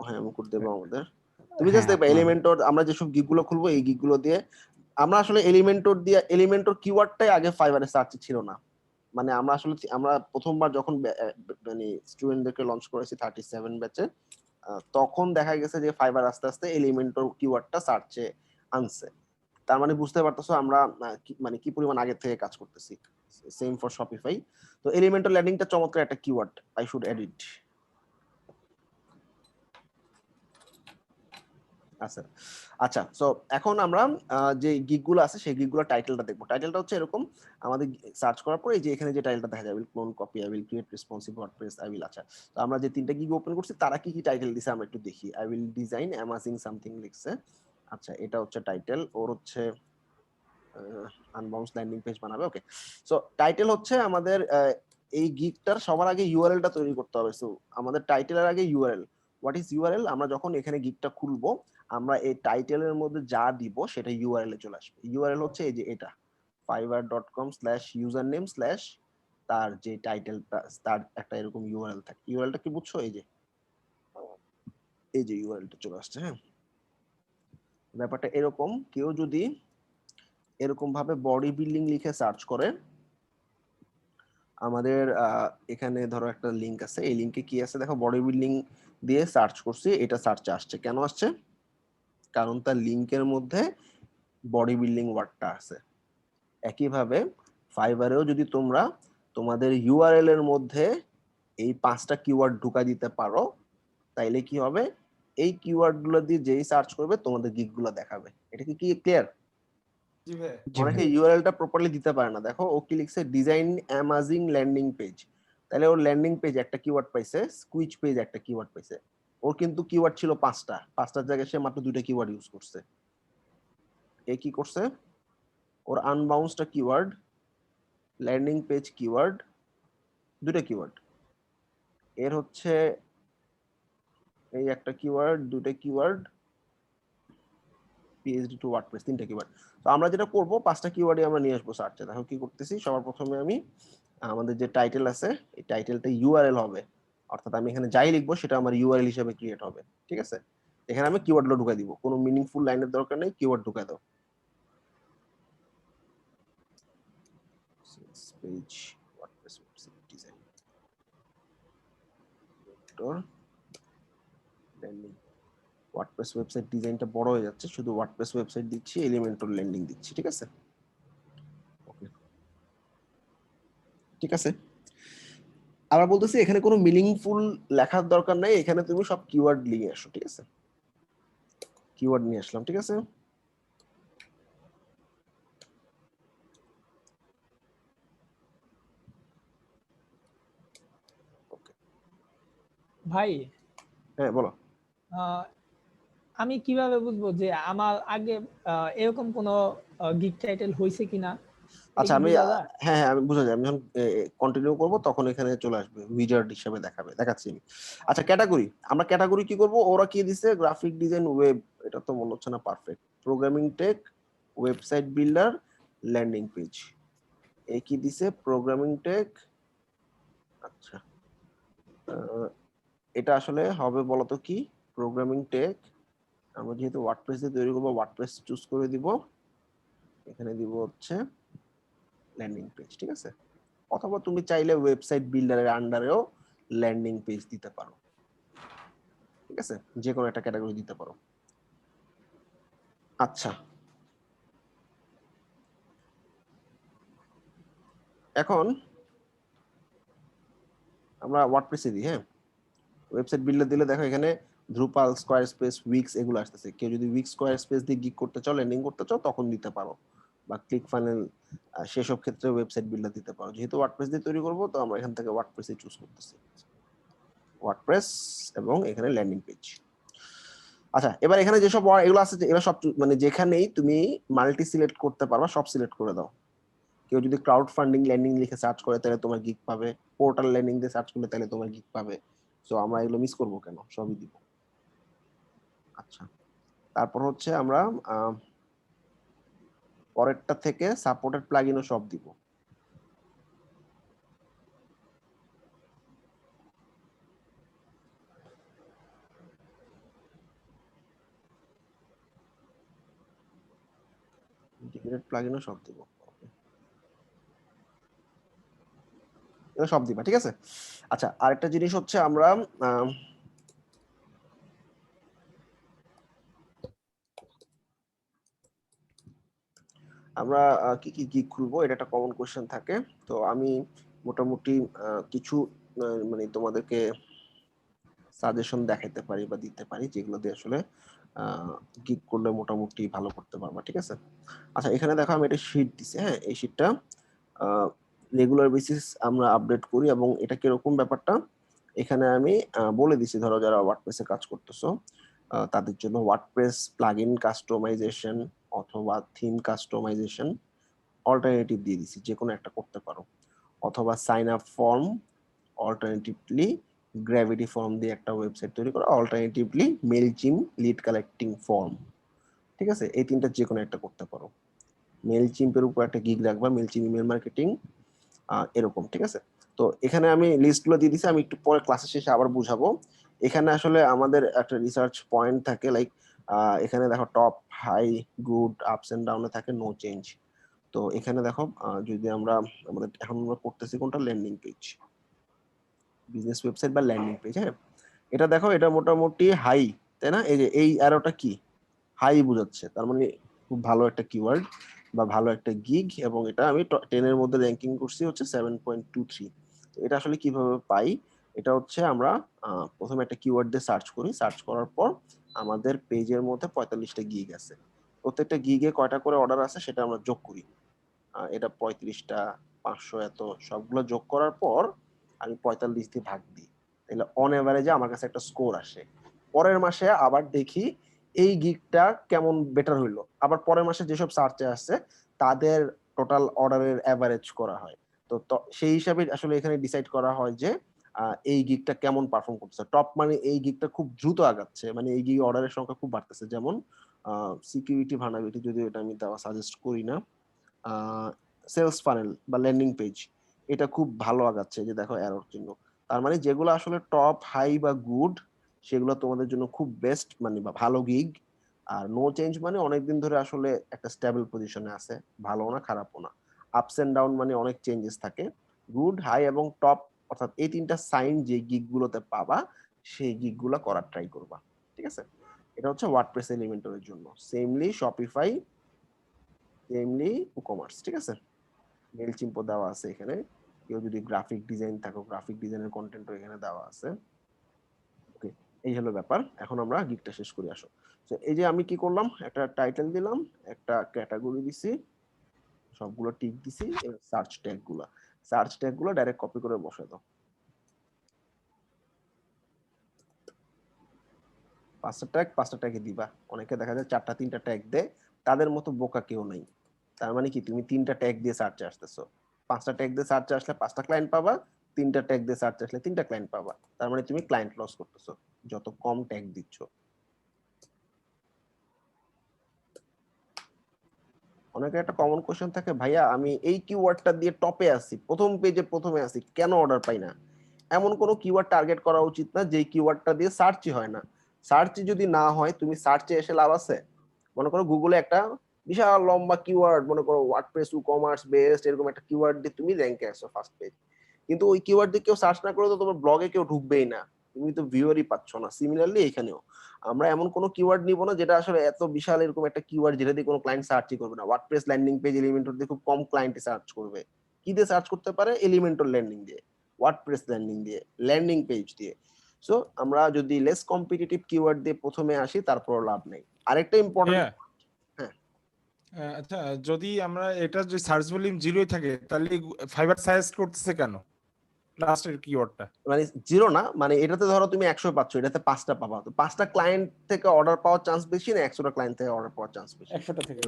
হ্যাঁ, মুকুট দেব আমাদের। তুমি জাস্ট দেখবা এলিমেন্টর, আমরা যেসব গিগগুলো খুলবো এই গিগগুলো দিয়ে আমরা আসলে এলিমেন্টর কিওয়ার্ডটাই আগে ফাইবারে সার্চে ছিল না। মানে আমরা প্রথমবার যখন মানে স্টুডেন্টদেরকে লঞ্চ করেছি 37 ব্যাচে, তখন দেখা গেছে যে ফাইবার আস্তে আস্তে এলিমেন্টর কিওয়ার্ডটা সার্চে আনছে। তার মানে বুঝতে পারতেছো আমরা মানে কি পরিমাণ আগে থেকে কাজ করতেছি। Same for Shopify. তো এলিমেন্টর ল্যান্ডিংটা চমৎকার একটা কিওয়ার্ড, আই শুড এডিট। আচ্ছা, সো এখন আমরা যে গিগগুলো আছে সেই গিগগুলো টাইটেলটা দেখবো। টাইটেলটা হচ্ছে এরকম, আমাদের সার্চ করার পরে এই যে এখানে যে টাইটেলটা দেখা যায়, will clone copy, I will create responsive WordPress, I will. আচ্ছা, তো আমরা যে তিনটা গিগ ওপেন করছি তারা কি কি টাইটেল দিছে আমরা একটু দেখি। I will design amazing something লিখছে। আচ্ছা, এটা হচ্ছে টাইটেল। ওর হচ্ছে আনবাউন্স ল্যান্ডিং পেজ বানাবে। ওকে, সো টাইটেল হচ্ছে আমাদের এই গিগটার সবার আগে ইউআরএলটা তৈরি করতে হবে। সো আমাদের টাইটেলের আগে ইউআরএল। What is URL? আমরা যখন এখানে গিগটা খুলবো আমরা এই টাইটেলের মধ্যে যা দিব সেটা ইউআরএল এ চলে আসবে। ইউআরএল হচ্ছে এই যে এটা fiverr.com/username/ তার যে টাইটেলটা, তার একটা এরকম ইউআরএল থাকে। ইউআরএলটা কি বুঝছো? এই যে ইউআরএলটা চলে আসছে। হ্যাঁ, ব্যাপারটা এরকম, কেউ যদি এরকম ভাবে বডি বিল্ডিং লিখে সার্চ করে, আমাদের এখানে ধরো একটা লিংক আছে, এই লিংকে কি আছে দেখো, বডি বিল্ডিং দিয়ে সার্চ করছি, এটা সার্চে আসছে। কেন আসছে? কারণ তার লিংকের মধ্যে বডি বিল্ডিং ওয়ার্ডটা আছে। একইভাবে ফাইবারেও যদি তোমরা তোমাদের ইউআরএল এর মধ্যে এই 5টা কিওয়ার্ড ঢুকাই দিতে পারো, তাইলে কি হবে, এই কিওয়ার্ড গুলো দিয়ে যেই সার্চ করবে তোমাদের গিগগুলো দেখাবে। এটা কি ক্লিয়ার? অনেকে ইউআরএলটা প্রপারলি দিতে পারে না। দেখো ও কি লিখছে, ডিজাইন অ্যামাজিং ল্যান্ডিং পেজ। তাহলে ওর ল্যান্ডিং পেজ একটা কিওয়ার্ড পাইছে, স্কুইচ পেজ একটা কিওয়ার্ড পাইছে। ওর কিন্তু কিওয়ার্ড ছিল 5টার জায়গায় সে মাত্র 2টা কিওয়ার্ড ইউজ করছে। এ কি করছে, ওর আনবাউন্সটা কিওয়ার্ড, ল্যান্ডিং পেজ কিওয়ার্ড, 2টা কিওয়ার্ড। এর হচ্ছে এই একটা কিওয়ার্ড, 2টা কিওয়ার্ড, PhD টু ওয়ার্ডপ্রেস 3টা কিওয়ার্ড। তো আমরা যেটা করব 5টা কিওয়ার্ডই আমরা নিয়ে আসবো সার্চে। দেখো কি করতেছি, সবার প্রথমে আমি আমাদের যে টাইটেল আছে এই টাইটেলটা ইউআরএল হবে, অর্থাৎ আমি এখানে যাই লিখবো সেটা আমার ইউআরএল হিসেবে ক্রিয়েট হবে। ঠিক আছে, এখানে আমি কিওয়ার্ডগুলো ঢুকাই দিব, কোনো মিনিংফুল লাইনের দরকার নেই, কিওয়ার্ড ঢুকাই দাও। Page WordPress website design WordPress website ডিজাইনটা বড় হয়ে যাচ্ছে, শুধু ওয়ার্ডপ্রেস ওয়েবসাইট দিচ্ছি, এলিমেন্টর ল্যান্ডিং দিচ্ছি। ঠিক আছে, ওকে। ঠিক আছে, আমরা বলতেছি এখানে কোনো মিনিংফুল লেখার দরকার নাই, এখানে তুমি সব কিওয়ার্ড নিয়ে আসো। ঠিক আছে, কিওয়ার্ড নিয়ে আসলাম। ঠিক আছে, ভাই হ্যাঁ বলো। আহ, আমি কিভাবে বুঝবো যে আমার আগে এরকম কোনো গিগ টাইটেল হয়েছে কিনা? এটা আচ্ছা কি আমি বোঝা যায়? হ্যাঁ হ্যাঁ আমি বুঝা যায়, আমি যখন কন্টিনিউ করব তখন এখানে চলে আসবে, উইজার্ড হিসেবে দেখাচ্ছি আমি। আচ্ছা ক্যাটাগরি, আমরা ক্যাটাগরি কি করব, ওরা কি দিছে গ্রাফিক ডিজাইন, ওয়েব, এটা তো মনে হচ্ছে না perfect, programming tech, website builder, landing page, এই কি দিছে প্রোগ্রামিং টেক। আচ্ছা এটা আসলে হবে বলতো কি, প্রোগ্রামিং টেক, আমরা যেহেতু ওয়ার্ডপ্রেস দিয়ে তৈরি করবো ওয়ার্ডপ্রেস চুজ করে দিব, এখানে দিব হচ্ছে ল্যান্ডিং পেজ। ঠিক আছে, অথবা তুমি চাইলে ওয়েবসাইট বিল্ডারের আন্ডারেও ল্যান্ডিং পেজ দিতে পারো। ঠিক আছে, যে কোনো একটা ক্যাটাগরি দিতে পারো। আচ্ছা এখন আমরা ওয়ার্ডপ্রেসে দিই। হ্যাঁ, ওয়েবসাইট বিল্ডার দিলে দেখো এখানে ড্রুপাল, স্কোয়ার স্পেস, উইক্স এগুলো আসতেছে। কেউ যদি উইক্স, স্কোয়ার স্পেস দিয়ে গিগ করতে চাও, ল্যান্ডিং করতে চাও তখন দিতে পারো, বা ক্লিক ফানেল, সেসব ক্ষেত্রে ওয়েবসাইট বিল্ডার দিতে পারো। যেহেতু ওয়ার্ডপ্রেস দিয়ে তৈরি করবো তো আমরা এখান থেকে ওয়ার্ডপ্রেসে চুজ করতেছি, ওয়ার্ডপ্রেস এবং এখানে ল্যান্ডিং পেজ। আচ্ছা এবার এখানে যেসব এগুলো আছে এগুলো সব মানে যেখানেই তুমি মাল্টি সিলেক্ট করতে পারবা সব সিলেক্ট করে দাও। কেউ যদি ক্রাউড ফান্ডিং ল্যান্ডিং লিখে সার্চ করে তাহলে তোমার গিগ পাবে, পোর্টাল ল্যান্ডিং দিয়ে সার্চ করলে তাহলে তোমার গিগ পাবে। সো আমরা এগুলো মিস করবো কেন, সবই দিব। আচ্ছা তারপর হচ্ছে আমরা পরেরটা থেকে সাপোর্টেড প্লাগইনও সব দিব। ইন্টিগ্রেটেড প্লাগইনও সব দিব, এটা সব দিবা। ঠিক আছে, আচ্ছা আরেকটা জিনিস হচ্ছে আমরা আমরা কি কি গিগ খুলবো, এটা একটা কমন কোশ্চেন থাকে। তো আমি মোটামুটি কিছু মানে তোমাদেরকে সাজেশন দেখাইতে পারি বা দিতে পারি যেগুলো দিয়ে আসলে গিগ করলে মোটামুটি ভালো করতে পারবা। ঠিক আছে, আচ্ছা এখানে দেখো আমি একটা শীট দিছি। হ্যাঁ, এই শীটটা রেগুলার বেসিস আমরা আপডেট করি, এবং এটা কিরকম ব্যাপারটা এখানে আমি বলে দিছি। ধরো যারা ওয়ার্ডপ্রেসে কাজ করতেছো তাদের জন্য ওয়ার্ডপ্রেস প্লাগইন কাস্টমাইজেশন অথবা থিম কাস্টমাইজেশন অল্টারনেটিভ দিয়ে দিছি, যে কোনো একটা করতে পারো, অথবা sign up form, alternatively gravity form দিয়ে একটা ওয়েবসাইট তৈরি করা, alternatively Mailchimp lead collecting form. ঠিক আছে, এই তিনটা যে কোনো একটা করতে পারো। মেইলচিম্পের উপর একটা গিগ রাখবা, মেইলচিম ইমেল মার্কেটিং, এরকম। ঠিক আছে, তো এখানে আমি লিস্টগুলো দিয়ে দিছি, আমি একটু পরে ক্লাসের শেষে আবার বুঝাবো। এখানে আসলে আমাদের একটা রিসার্চ পয়েন্ট থাকে, লাইক এখানে দেখো top, high, good, ups and ডাউনে থাকে, নো চেঞ্জ। তো এখানে দেখো যদি আমরা আমাদের এখন আমরা করতেছি কোনটা, ল্যান্ডিং পেজ, বিজনেস ওয়েবসাইট বা ল্যান্ডিং পেজ। হ্যাঁ, এটা দেখো এটা মোটামুটি হাই, তাই না? এই যে এই অ্যারোটা কি হাই বোঝাচ্ছে, তার মানে খুব ভালো একটা কিওয়ার্ড বা ভালো একটা গিগ, এবং এটা আমি 10 এর মধ্যে র্যাঙ্কিং করছি হচ্ছে 7.23। এটা আসলে কিভাবে পাই, এটা হচ্ছে আমরা প্রথমে একটা কিওয়ার্ড দিয়ে সার্চ করি, সার্চ করার পর আমাদের পেজের মধ্যে 45টা গিগ আছে, প্রত্যেকটা গিগে কয়টা করে অর্ডার আছে সেটা আমরা যোগ করি। এটা 35টা, 500, এত সবগুলো যোগ করার পর আমি 45 দিয়ে ভাগ দিই, তাহলে অন এভারেজে আমার কাছে একটা স্কোর আসে। পরের মাসে আবার দেখি এই গিগটা কেমন বেটার হইলো, আবার পরের মাসে যেসব সার্চে আসছে তাদের টোটাল অর্ডারের এভারেজ করা হয়। তো সেই হিসাবে আসলে এখানে ডিসাইড করা হয় যে এই গিগটা কেমন পারফর্ম করতেছে। টপ মানে এই গিগটা খুব দ্রুত আগাচ্ছে, মানে এই গিগ অর্ডারের সংখ্যা খুব বাড়তেছে, যেমন সিকিউরিটি ভার্নাবিলিটি, যদিও এটা আমি দেওয়া সাজেস্ট করি না। সেলস ফানেল বা ল্যান্ডিং পেজ, এটা খুব ভালো আগাচ্ছে, যে দেখো এরর চিহ্ন। তার মানে যেগুলো আসলে টপ, হাই বা গুড সেগুলো তোমাদের জন্য খুব বেস্ট মানে বা ভালো গিগ। আর নো চেঞ্জ মানে অনেকদিন ধরে আসলে একটা স্টেবল পজিশনে আছে, ভালো না খারাপও না। আপস এন্ড ডাউন মানে অনেক চেঞ্জেস থাকে। গুড, হাই এবং টপ, অর্থাৎ এই তিনটা সাইন যে গিগ গুলোতে পাবা সেই গিগ গুলো করার ট্রাই করবা। ঠিক আছে, এটা হচ্ছে ওয়ার্ডপ্রেস এলিমেন্টরের জন্য। সেমলি শপিফাই, সেমলি ইকমার্স। ঠিক আছে, মেলচিম্পো দেওয়া আছে এখানে, কেউ যদি গ্রাফিক ডিজাইন থাকো, গ্রাফিক ডিজাইনের কন্টেন্টও এখানে দেওয়া আছে। ওকে, এই হলো ব্যাপার। এখন আমরা গিগটা শেষ করে আসো। তো এই যে আমি কি করলাম, একটা টাইটেল দিলাম, একটা ক্যাটাগরি দিছি, সবগুলো টিক দিছি, সার্চ ট্যাগ গুলো ডাইরেক্ট কপি করে বসায় দাও। 5টা ট্যাগে দিবা। অনেকে দেখা যায় 4টা 3টা ট্যাগ দেয়, তাদের মতো বোকা কেউ নাই। তার মানে কি, তুমি 3টা ট্যাগ দিয়ে সার্চে আসতেছো, 5টা ট্যাগ দিয়ে সার্চে আসলে 5টা ক্লায়েন্ট পাবা, 3টা ট্যাগ দিয়ে সার্চে আসলে 3টা ক্লায়েন্ট পাবা। তার মানে তুমি ক্লায়েন্ট লস করতেছো যত কম ট্যাগ দিচ্ছ। অনেকের একটা কমন কোশ্চেন থাকে, ভাইয়া আমি এই কিওয়ার্ডটা দিয়ে টপে আছি, প্রথম পেজে প্রথমে আছি, কেন অর্ডার পাই না? এমন কোনো কিওয়ার্ড টার্গেট করা উচিত না যেই কিওয়ার্ডটা দিয়ে সার্চই হয় না। সার্চই যদি না হয়, তুমি সার্চে এসে লাভ আছে? মনে করো গুগলে একটা বিশাল লম্বা কিওয়ার্ড, মনে করো ওয়ার্ডপ্রেস কমার্স বেসড, এরকম একটা কিওয়ার্ড দিয়ে তুমি র্যাঙ্কে আসো ফার্স্ট পেজ, কিন্তু ওই কিওয়ার্ড দিয়ে কেউ সার্চ না করে তো তোমার ব্লগে কেউ ঢুকবেই না, তুমি তো ভিউয়ারই পাচ্ছ না। সিমিলারলি এখানেও আমরা এমন কোনো কিওয়ার্ড নিব না যেটা আসলে এত বিশাল এরকম একটা কিওয়ার্ড যেটা দিয়ে কোনো ক্লায়েন্ট সার্চই করবে না। ওয়ার্ডপ্রেস ল্যান্ডিং পেজ এলিমেন্টর দিয়ে খুব কম ক্লায়েন্টই সার্চ করবে। কি দিয়ে সার্চ করতে পারে? এলিমেন্টর ল্যান্ডিং দিয়ে, ওয়ার্ডপ্রেস ল্যান্ডিং দিয়ে, ল্যান্ডিং পেজ দিয়ে। সো আমরা যদি লেস কম্পিটিটিভ কিওয়ার্ড দিয়ে প্রথমে আসি, তারপর লাভ নেই। আরেকটা ইম্পর্টেন্ট, আচ্ছা, যদি আমরা এটা যদি সার্চ ভলিউম 0 থাকে, তাহলে ফাইবার সাজেস্ট করতেছে কেন লাস্টের কিওয়ার্ডটা? মানে 0 না, মানে এটাতে ধরো তুমি 100 পাচ্ছ, এটাতে 5টা পাবা, তো 5টা ক্লায়েন্ট থেকে অর্ডার পাওয়ার চান্স বেশি না 100টা ক্লায়েন্ট থেকে অর্ডার পাওয়ার চান্স বেশি? 100টা থেকে।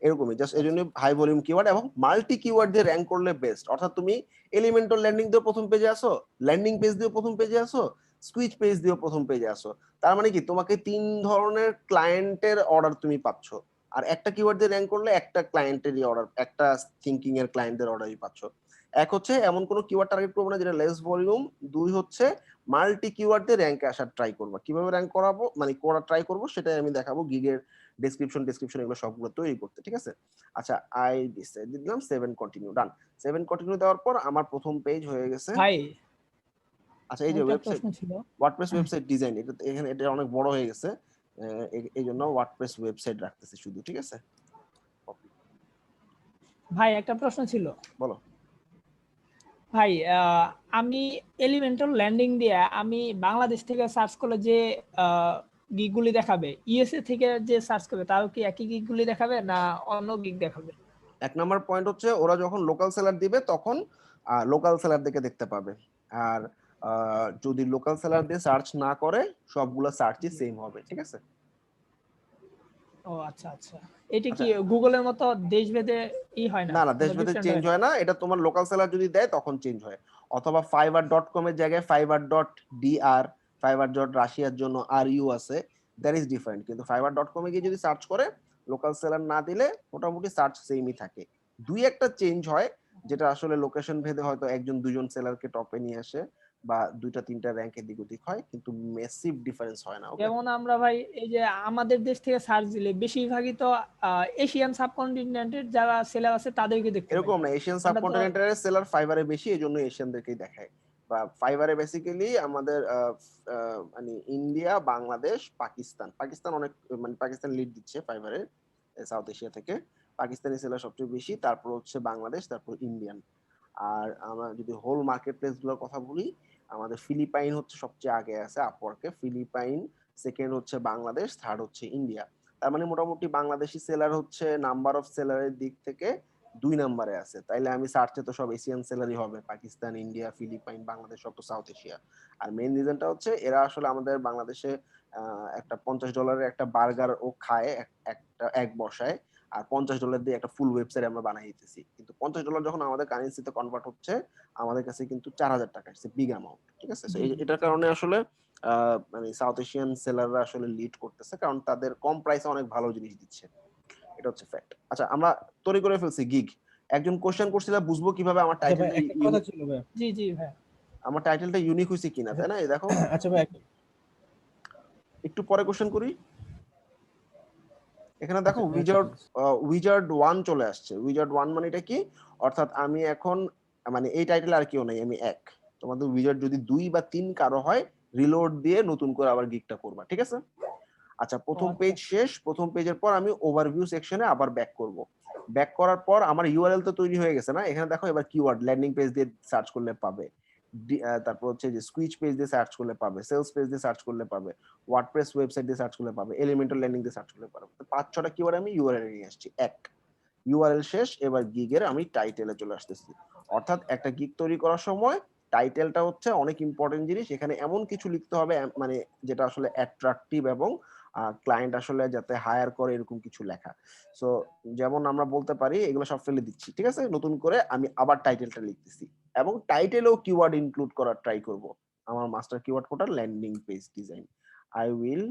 এরকমই জাস্ট এই জন্য হাই ভলিউম কিওয়ার্ড এবং মাল্টি কিওয়ার্ড দিয়ে র্যাঙ্ক করলে বেস্ট। অর্থাৎ তুমি এলিমেন্টর ল্যান্ডিং দিয়ে প্রথম পেজে আসো, ল্যান্ডিং পেজ দিয়ে প্রথম পেজে আসো, সুইচ পেজ দিয়ে প্রথম পেজে আসো। তার মানে কি, তোমাকে 3 ধরনের ক্লায়েন্টের অর্ডার তুমি পাচ্ছ। আর একটা কিওয়ার্ড দিয়ে র্যাঙ্ক করলে একটা ক্লায়েন্টেরই অর্ডার, একটা থিংকিং এর ক্লায়েন্টদের অর্ডারই পাচ্ছ। এক হচ্ছে এমন কোনো কিওয়ার্ড টার্গেট করবে না যেটা লেস ভলিউম, 2 হচ্ছে মাল্টি কিওয়ার্ড দিয়ে র্যাঙ্কে আসার ট্রাই করবা। কিভাবে র্যাঙ্ক করাবো, মানে করা ট্রাই করবো, সেটাই আমি দেখাবো গিগের ডেসক্রিপশন এগুলো সবগুলো তৈরি করতে, ঠিক আছে? আচ্ছা, দিলাম 7 কন্টিনিউ, ডান। 7 কন্টিনিউ দেওয়ার পর আমার প্রথম পেজ হয়ে গেছে। ভাই আচ্ছা, এই যে ওয়েবসাইট, ওয়ার্ডপ্রেস ওয়েবসাইট ডিজাইন, এটা এখানে এটা অনেক বড় হয়ে গেছে, এই জন্য ওয়ার্ডপ্রেস ওয়েবসাইট রাখতেছি শুধু, ঠিক আছে? ভাই একটা প্রশ্ন ছিল। বলো। ভাই আমি এলিমেন্টাল ল্যান্ডিং দিয়ে আমি বাংলাদেশ থেকে সার্চ করলে যে গিগগুলি দেখাবে, ইউএসএ থেকে যে সার্চ করবে তাও কি একই গিগগুলি দেখাবে না অন্য গিগ দেখাবে? এক নাম্বার পয়েন্ট হচ্ছে ওরা যখন লোকাল সেলার দিবে তখন লোকাল সেলার দিকে দেখতে পাবে। আর যদি লোকাল সেলার দিয়ে সার্চ না করে, সবগুলো সার্চই সেম হবে, ঠিক আছে? ও আচ্ছা আচ্ছা, এটা কি গুগলের মতো দেশভেদে হয় না? না না, দেশভেদে চেঞ্জ হয় না, এটা তোমার লোকাল সেলার যদি দেয় তখন চেঞ্জ হয়। অথবা fiverr.com এর জায়গায় fiverr.dr, fiverr.রাশিয়ার জন্য RU আছে, দ্যাট ইজ ডিফারেন্ট। কিন্তু fiverr.com এ গিয়ে যদি সার্চ করে, লোকাল সেলার না দিলে মোটামুটি সার্চ সেমই থাকে। দুই একটা চেঞ্জ হয়, যেটা আসলে লোকেশন ভেদে হয়তো একজন দুজন সেলারকে টপে নিয়ে আসে, বা 2টা 3টা র্যাঙ্কে দিক ওদিক হয়, কিন্তু মেসিভ ডিফারেন্স হয় না। যেমন আমরা ভাই এই যে আমাদের দেশ থেকে সার্চ দিলে বেশিরভাগই তো এশিয়ান সাবকন্টিনেন্টের যারা সেলার আছে তাদেরকে দেখতে পাই। এরকম না, এশিয়ান সাবকন্টিনেন্টের সেলার ফাইবারে বেশি, এজন্য এশিয়ানদেরকেই দেখায়। বা ফাইবারে বেসিক্যালি আমাদের মানে ইন্ডিয়া, বাংলাদেশ, পাকিস্তান অনেক, মানে পাকিস্তান লিড দিচ্ছে ফাইবারে সাউথ এশিয়া থেকে। পাকিস্তানি সেলার সবচেয়ে বেশি, তারপর হচ্ছে বাংলাদেশ, তারপর ইন্ডিয়ান। আর আমরা যদি হোল মার্কেট প্লেস গুলোর কথা বলি, আমাদের ফিলিপাইন হচ্ছে সবচেয়ে আগে আছে আপওয়ার্কে, ফিলিপাইন, সেকেন্ড হচ্ছে বাংলাদেশ, থার্ড হচ্ছে ইন্ডিয়া। তার মানে মোটামুটি বাংলাদেশি সেলার হচ্ছে নাম্বার অফ সেলারের দিক থেকে 2 নম্বরে আছে। তাইলে আমি সার্চে তো সব এশিয়ান সেলারই হবে, পাকিস্তান, ইন্ডিয়া, ফিলিপাইন, বাংলাদেশ, সব তো সাউথ এশিয়া। আর মেইন রিজনটা হচ্ছে এরা আসলে আমাদের বাংলাদেশে একটা $50 একটা বার্গার ও খায় একটা এক বসায়, আর $50 দিয়ে একটা ফুল ওয়েবসাইট আমরা বানাই দিতেছি। কিন্তু $50 যখন আমাদের কারেন্সিতে কনভার্ট হচ্ছে, আমাদের কাছে কিন্তু 4000 টাকা, ইটস এ বিগ অ্যামাউন্ট, ঠিক আছে? এটার কারণে আসলে মানে সাউথ এশিয়ান সেলাররা আসলে লিড করতেছে, কারণ তাদের কম প্রাইসে অনেক ভালো জিনিস দিচ্ছে, এটা হচ্ছে ফ্যাক্ট। আচ্ছা, আমরা তৈরি করে ফেলছি গিগ। একজন কোশ্চেন করছিল বুঝবো কিভাবে আমার টাইটেলটা, কথা ছিল ভাই। জি জি ভাই, আমার টাইটেলটা ইউনিক হইছে কিনা, তাই না? এই দেখো, আচ্ছা ভাই, একটু পরে কোশ্চেন করি। এখানে দেখো উইজার্ড 1 চলে আসছে। উইজার্ড 1 মানে এটা কি? অর্থাৎ আমি এখন, মানে এই টাইটেল আর কেউ নাই, আমি এক। তোমাদের উইজার্ড যদি 2 বা 3 কারো হয়, রিলোড দিয়ে নতুন করে আবার গিগটা করবা, ঠিক আছে? আচ্ছা, প্রথম আচ্ছা। পেজ শেষ। প্রথম পেজের পর আমি ওভারভিউ সেকশনে আবার ব্যাক করব। ব্যাক করার পর আমার ইউআরএল তো তৈরি হয়ে গেছে না? এখানে দেখো এবার কিওয়ার্ড ল্যান্ডিং পেজ দিয়ে সার্চ করলে পাবে, তারপর হচ্ছে যে স্কুইচ পেজ দিয়ে সার্চ করলে পাবে, সেলস পেজ দিয়ে সার্চ করলে পাবে, ওয়ার্ডপ্রেস ওয়েবসাইট দিয়ে সার্চ করলে পাবে, এলিমেন্টাল ল্যান্ডিং দিয়ে সার্চ করলে পাবে। 5-6টা কিওয়ার্ড আমি ইউআরএল নিয়ে আসছি। এক, ইউআরএল শেষ। এবার গিগের আমি টাইটেলে চলে আসতেছি। অর্থাৎ একটা গিগ তৈরি করার সময় টাইটেলটা হচ্ছে অনেক ইম্পর্টেন্ট জিনিস। এখানে এমন কিছু লিখতে হবে মানে যেটা আসলে অ্যাট্রাকটিভ এবং ক্লায়েন্ট আসলে যাতে হায়ার করে এরকম কিছু লেখা। সো যেমন আমরা বলতে পারি, এগুলো সব ফেলে দিচ্ছি, ঠিক আছে? নতুন করে আমি আবার টাইটেলটা লিখতেছি এবং টাইটেলেও কিওয়ার্ড ইনক্লুড করার ট্রাই করব। আমার মাস্টার কিওয়ার্ড কোডটা landing page design. I will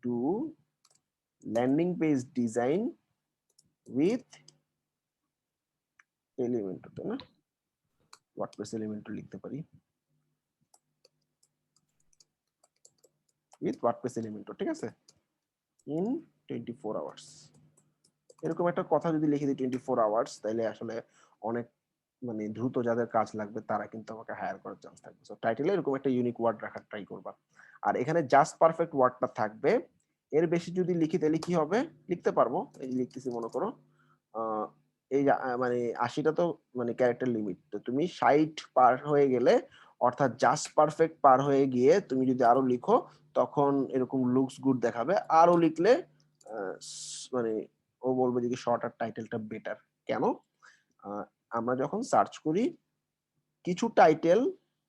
do landing page design with Elementor, তাই না? ওয়ার্ডপ্রেস এলিমেন্টর লিখতে পারি, উইথ ওয়ার্ডপ্রেস এলিমেন্টর, ঠিক আছে? In 24 hours. এরকম একটা কথা যদি লিখে দিই 24 আওয়ার্স, তাহলে আসলে অনেক মানে দ্রুত যাদের কাজ লাগবে তারা কিন্তু আমাকে হায়ার করার চান্স থাকবে। সো টাইটেলে এরকম একটা ইউনিক ওয়ার্ড রাখার ট্রাই করবা। আর এখানে জাস্ট পারফেক্ট ওয়ার্ডটা থাকবে। এর বেশি যদি লিখি তাহলে কি হবে? লিখতে পারবো, এই যে লিখতেছি মনে করো এই মানে 80টা তো মানে ক্যারেক্টার লিমিট। তো তুমি 60 পার হয়ে গেলে, অর্থাৎ জাস্ট পারফেক্ট পার হয়ে গিয়ে তুমি যদি আরো লিখো তখন এরকম লুকস গুড দেখাবে। আরো লিখলে মানে ও বলবে যে শর্ট আর টাইটেলটা বেটার। কেন? আমরা যখন সার্চ করি কিছু টাইটেল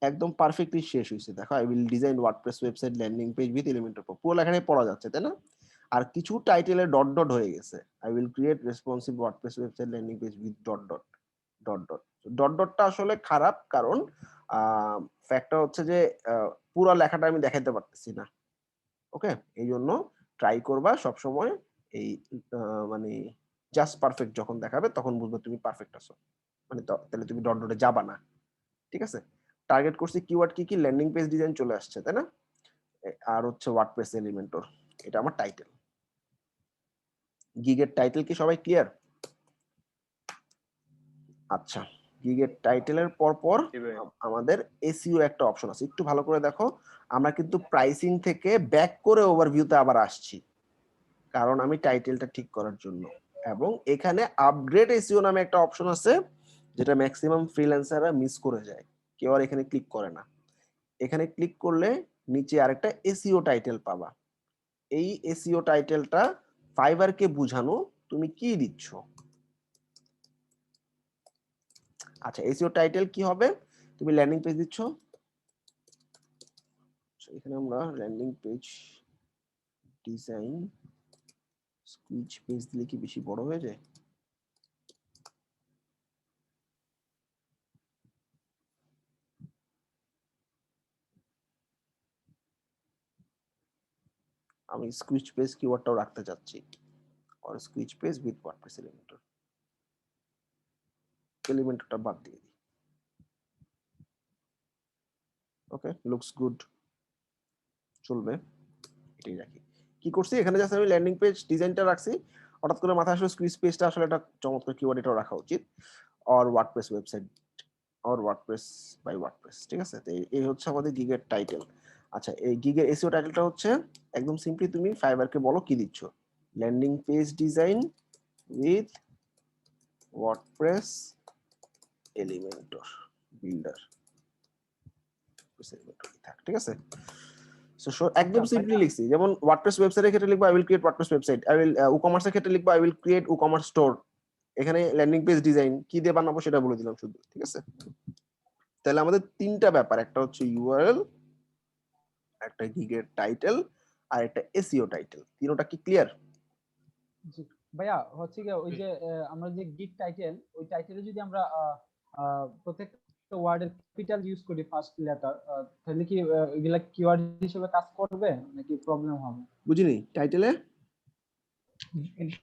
একদম পারফেক্টলি শেষ হয়েছে, দেখো I will design WordPress website landing page with Elementor, পুরো লেখাটাই পড়া যাচ্ছে, তাই না? আর কিছু টাইটেলে ডট ডট হয়ে গেছে, I will create responsive WordPress website landing page with dot dot dot dot. Dot ডটটা আসলে খারাপ, কারণ ফ্যাক্টটা হচ্ছে যে পুরো লেখাটা আমি দেখাইতে পারতেছি না। ওকে, এই জন্য ট্রাই করবা সবসময় এই মানে জাস্ট পারফেক্ট যখন দেখাবে তখন বুঝবে তুমি পারফেক্ট আছো, মানে তাহলে তুমি ডট ডটে যাবা না, ঠিক আছে? টার্গেট করছি কিওয়ার্ড কি কি? ল্যান্ডিং পেজ ডিজাইন চলে আসছে, তাই না? আর হচ্ছে ওয়ার্ডপ্রেস এলিমেন্টর, এটা আমার টাইটেল। গিগের টাইটেল কি সবাই ক্লিয়ার? আচ্ছা, গিগের টাইটেলের পর আমাদের এসইও একটা অপশন আছে, একটু ভালো করে দেখো। আমরা কিন্তু প্রাইসিং থেকে ব্যাক করে ওভারভিউতে আবার আসছি, কারণ আমি টাইটেলটা ঠিক করার জন্য। এবং এখানে আপগ্রেড এসইও নামে একটা অপশন আছে, যেটা ম্যাক্সিমাম ফ্রিল্যান্সাররা মিস করে যায়, কেউ আর এখানে ক্লিক করে না। এখানে ক্লিক করলে নিচে আরেকটা এসইও টাইটেল পাবা। এই এসইও টাইটেলটা ফাইবারকে বুঝানো তুমি কি দিচ্ছ। আচ্ছা, এসইও টাইটেল কি হবে? তুমি ল্যান্ডিং পেজ দিচ্ছ, এখানে আমরা landing page design squeeze page দিলে কি বেশি বড় হয়ে যায়? আমি স্কুইচ পেজ কিওয়ার্ডটাও রাখতে চাচ্ছি, আর স্কুইচ পেজ উইথ ওয়ার্ডপ্রেস এলিমেন্টর, এলিমেন্টরটা বাদ দিয়ে দিই। ওকে, লুকস গুড, চলবে, এটাই রাখি। কি করছি এখানে? জাস্ট আমি ল্যান্ডিং পেজ ডিজাইনটা রাখছি, হঠাৎ করে মাথায় আসলে স্কুইচ পেজটা আসলে একটা চমৎকার কিওয়ার্ড, এটাও রাখা উচিত। আর ওয়ার্ডপ্রেস ওয়েবসাইট আর ওয়ার্ডপ্রেস বাই ওয়ার্ডপ্রেস, ঠিক আছে? তো এই হচ্ছে আমাদের গিগের টাইটেল। আচ্ছা, এই গিগের এসইও টাইটেলটা হচ্ছে একদম সিম্পলি তুমি ফাইবারকে বলো কি দিচ্ছ, landing page design with WordPress Elementor builder, ঠিক আছে? সো একদম সিম্পলি লিখছি, যেমন ওয়ার্ডপ্রেস ওয়েবসাইটের ক্ষেত্রে লিখবো I will create WordPress website, I will ই-কমার্সের ক্ষেত্রে লিখবো I will create e-commerce store. এখানে ল্যান্ডিং পেজ ডিজাইন কি দিয়ে বানাবো সেটা বলে দিলাম শুধু, ঠিক আছে? তাহলে আমাদের তিনটা ব্যাপার, একটা হচ্ছে ইউআরএল, একটা গিগের টাইটেল, আর একটা এসইও টাইটেল। তিনটা কি ক্লিয়ার? জি ভাইয়া, হচ্ছে কি ওই যে আমরা যে গিগ টাইটেল, ওই টাইটেলে যদি আমরা প্রত্যেকটা ওয়ার্ডের ক্যাপিটাল ইউজ করি ফার্স্ট লেটার, তাহলে কি এগুলা কিওয়ার্ড হিসেবে কাজ করবে নাকি প্রবলেম হবে? বুঝিনি, টাইটেলে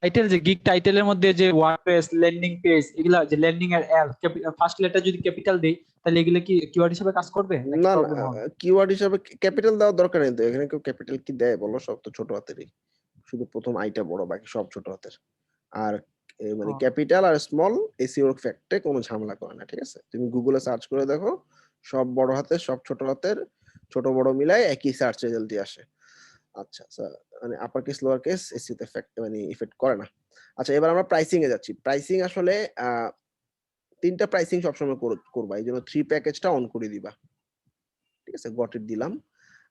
টাইটেল যে গিগ টাইটেলের মধ্যে যে ওয়ার্ডপ্রেস ল্যান্ডিং পেজ, এগুলা যে ল্যান্ডিং এর এল ফার্স্ট লেটার যদি ক্যাপিটাল দেই, তাহলে এগুলা কি কিওয়ার্ড হিসেবে কাজ করবে নাকি না, প্রবলেম হবে? কিওয়ার্ড হিসেবে ক্যাপিটাল দেওয়ার দরকার নেই তো। এখানে কেউ ক্যাপিটাল কি দেয় বলো? সব তো ছোট হাতেরই, শুধু প্রথম আইটা বড়, বাকি সব ছোট হাতের। আর মানে ক্যাপিটাল আর স্মল এসইও ফ্যাক্টে কোনো ঝামেলা করে না, ঠিক আছে? তুমি গুগলে সার্চ করে দেখো, সব বড় হাতের সব ছোট হাতের, ছোট বড় মিলাই একই সার্চ রেজাল্ট দিয়ে আসে। আচ্ছা মানে upper case lower case SEO তে মানে ইফেক্ট করে না। আচ্ছা এবার আমরা প্রাইসিং এ যাচ্ছি। প্রাইসিং আসলে তিনটা প্রাইসিং সবসময় করবা, এই জন্য 3 প্যাকেজটা অন করে দিবা। ঠিক আছে, গট ইট দিলাম।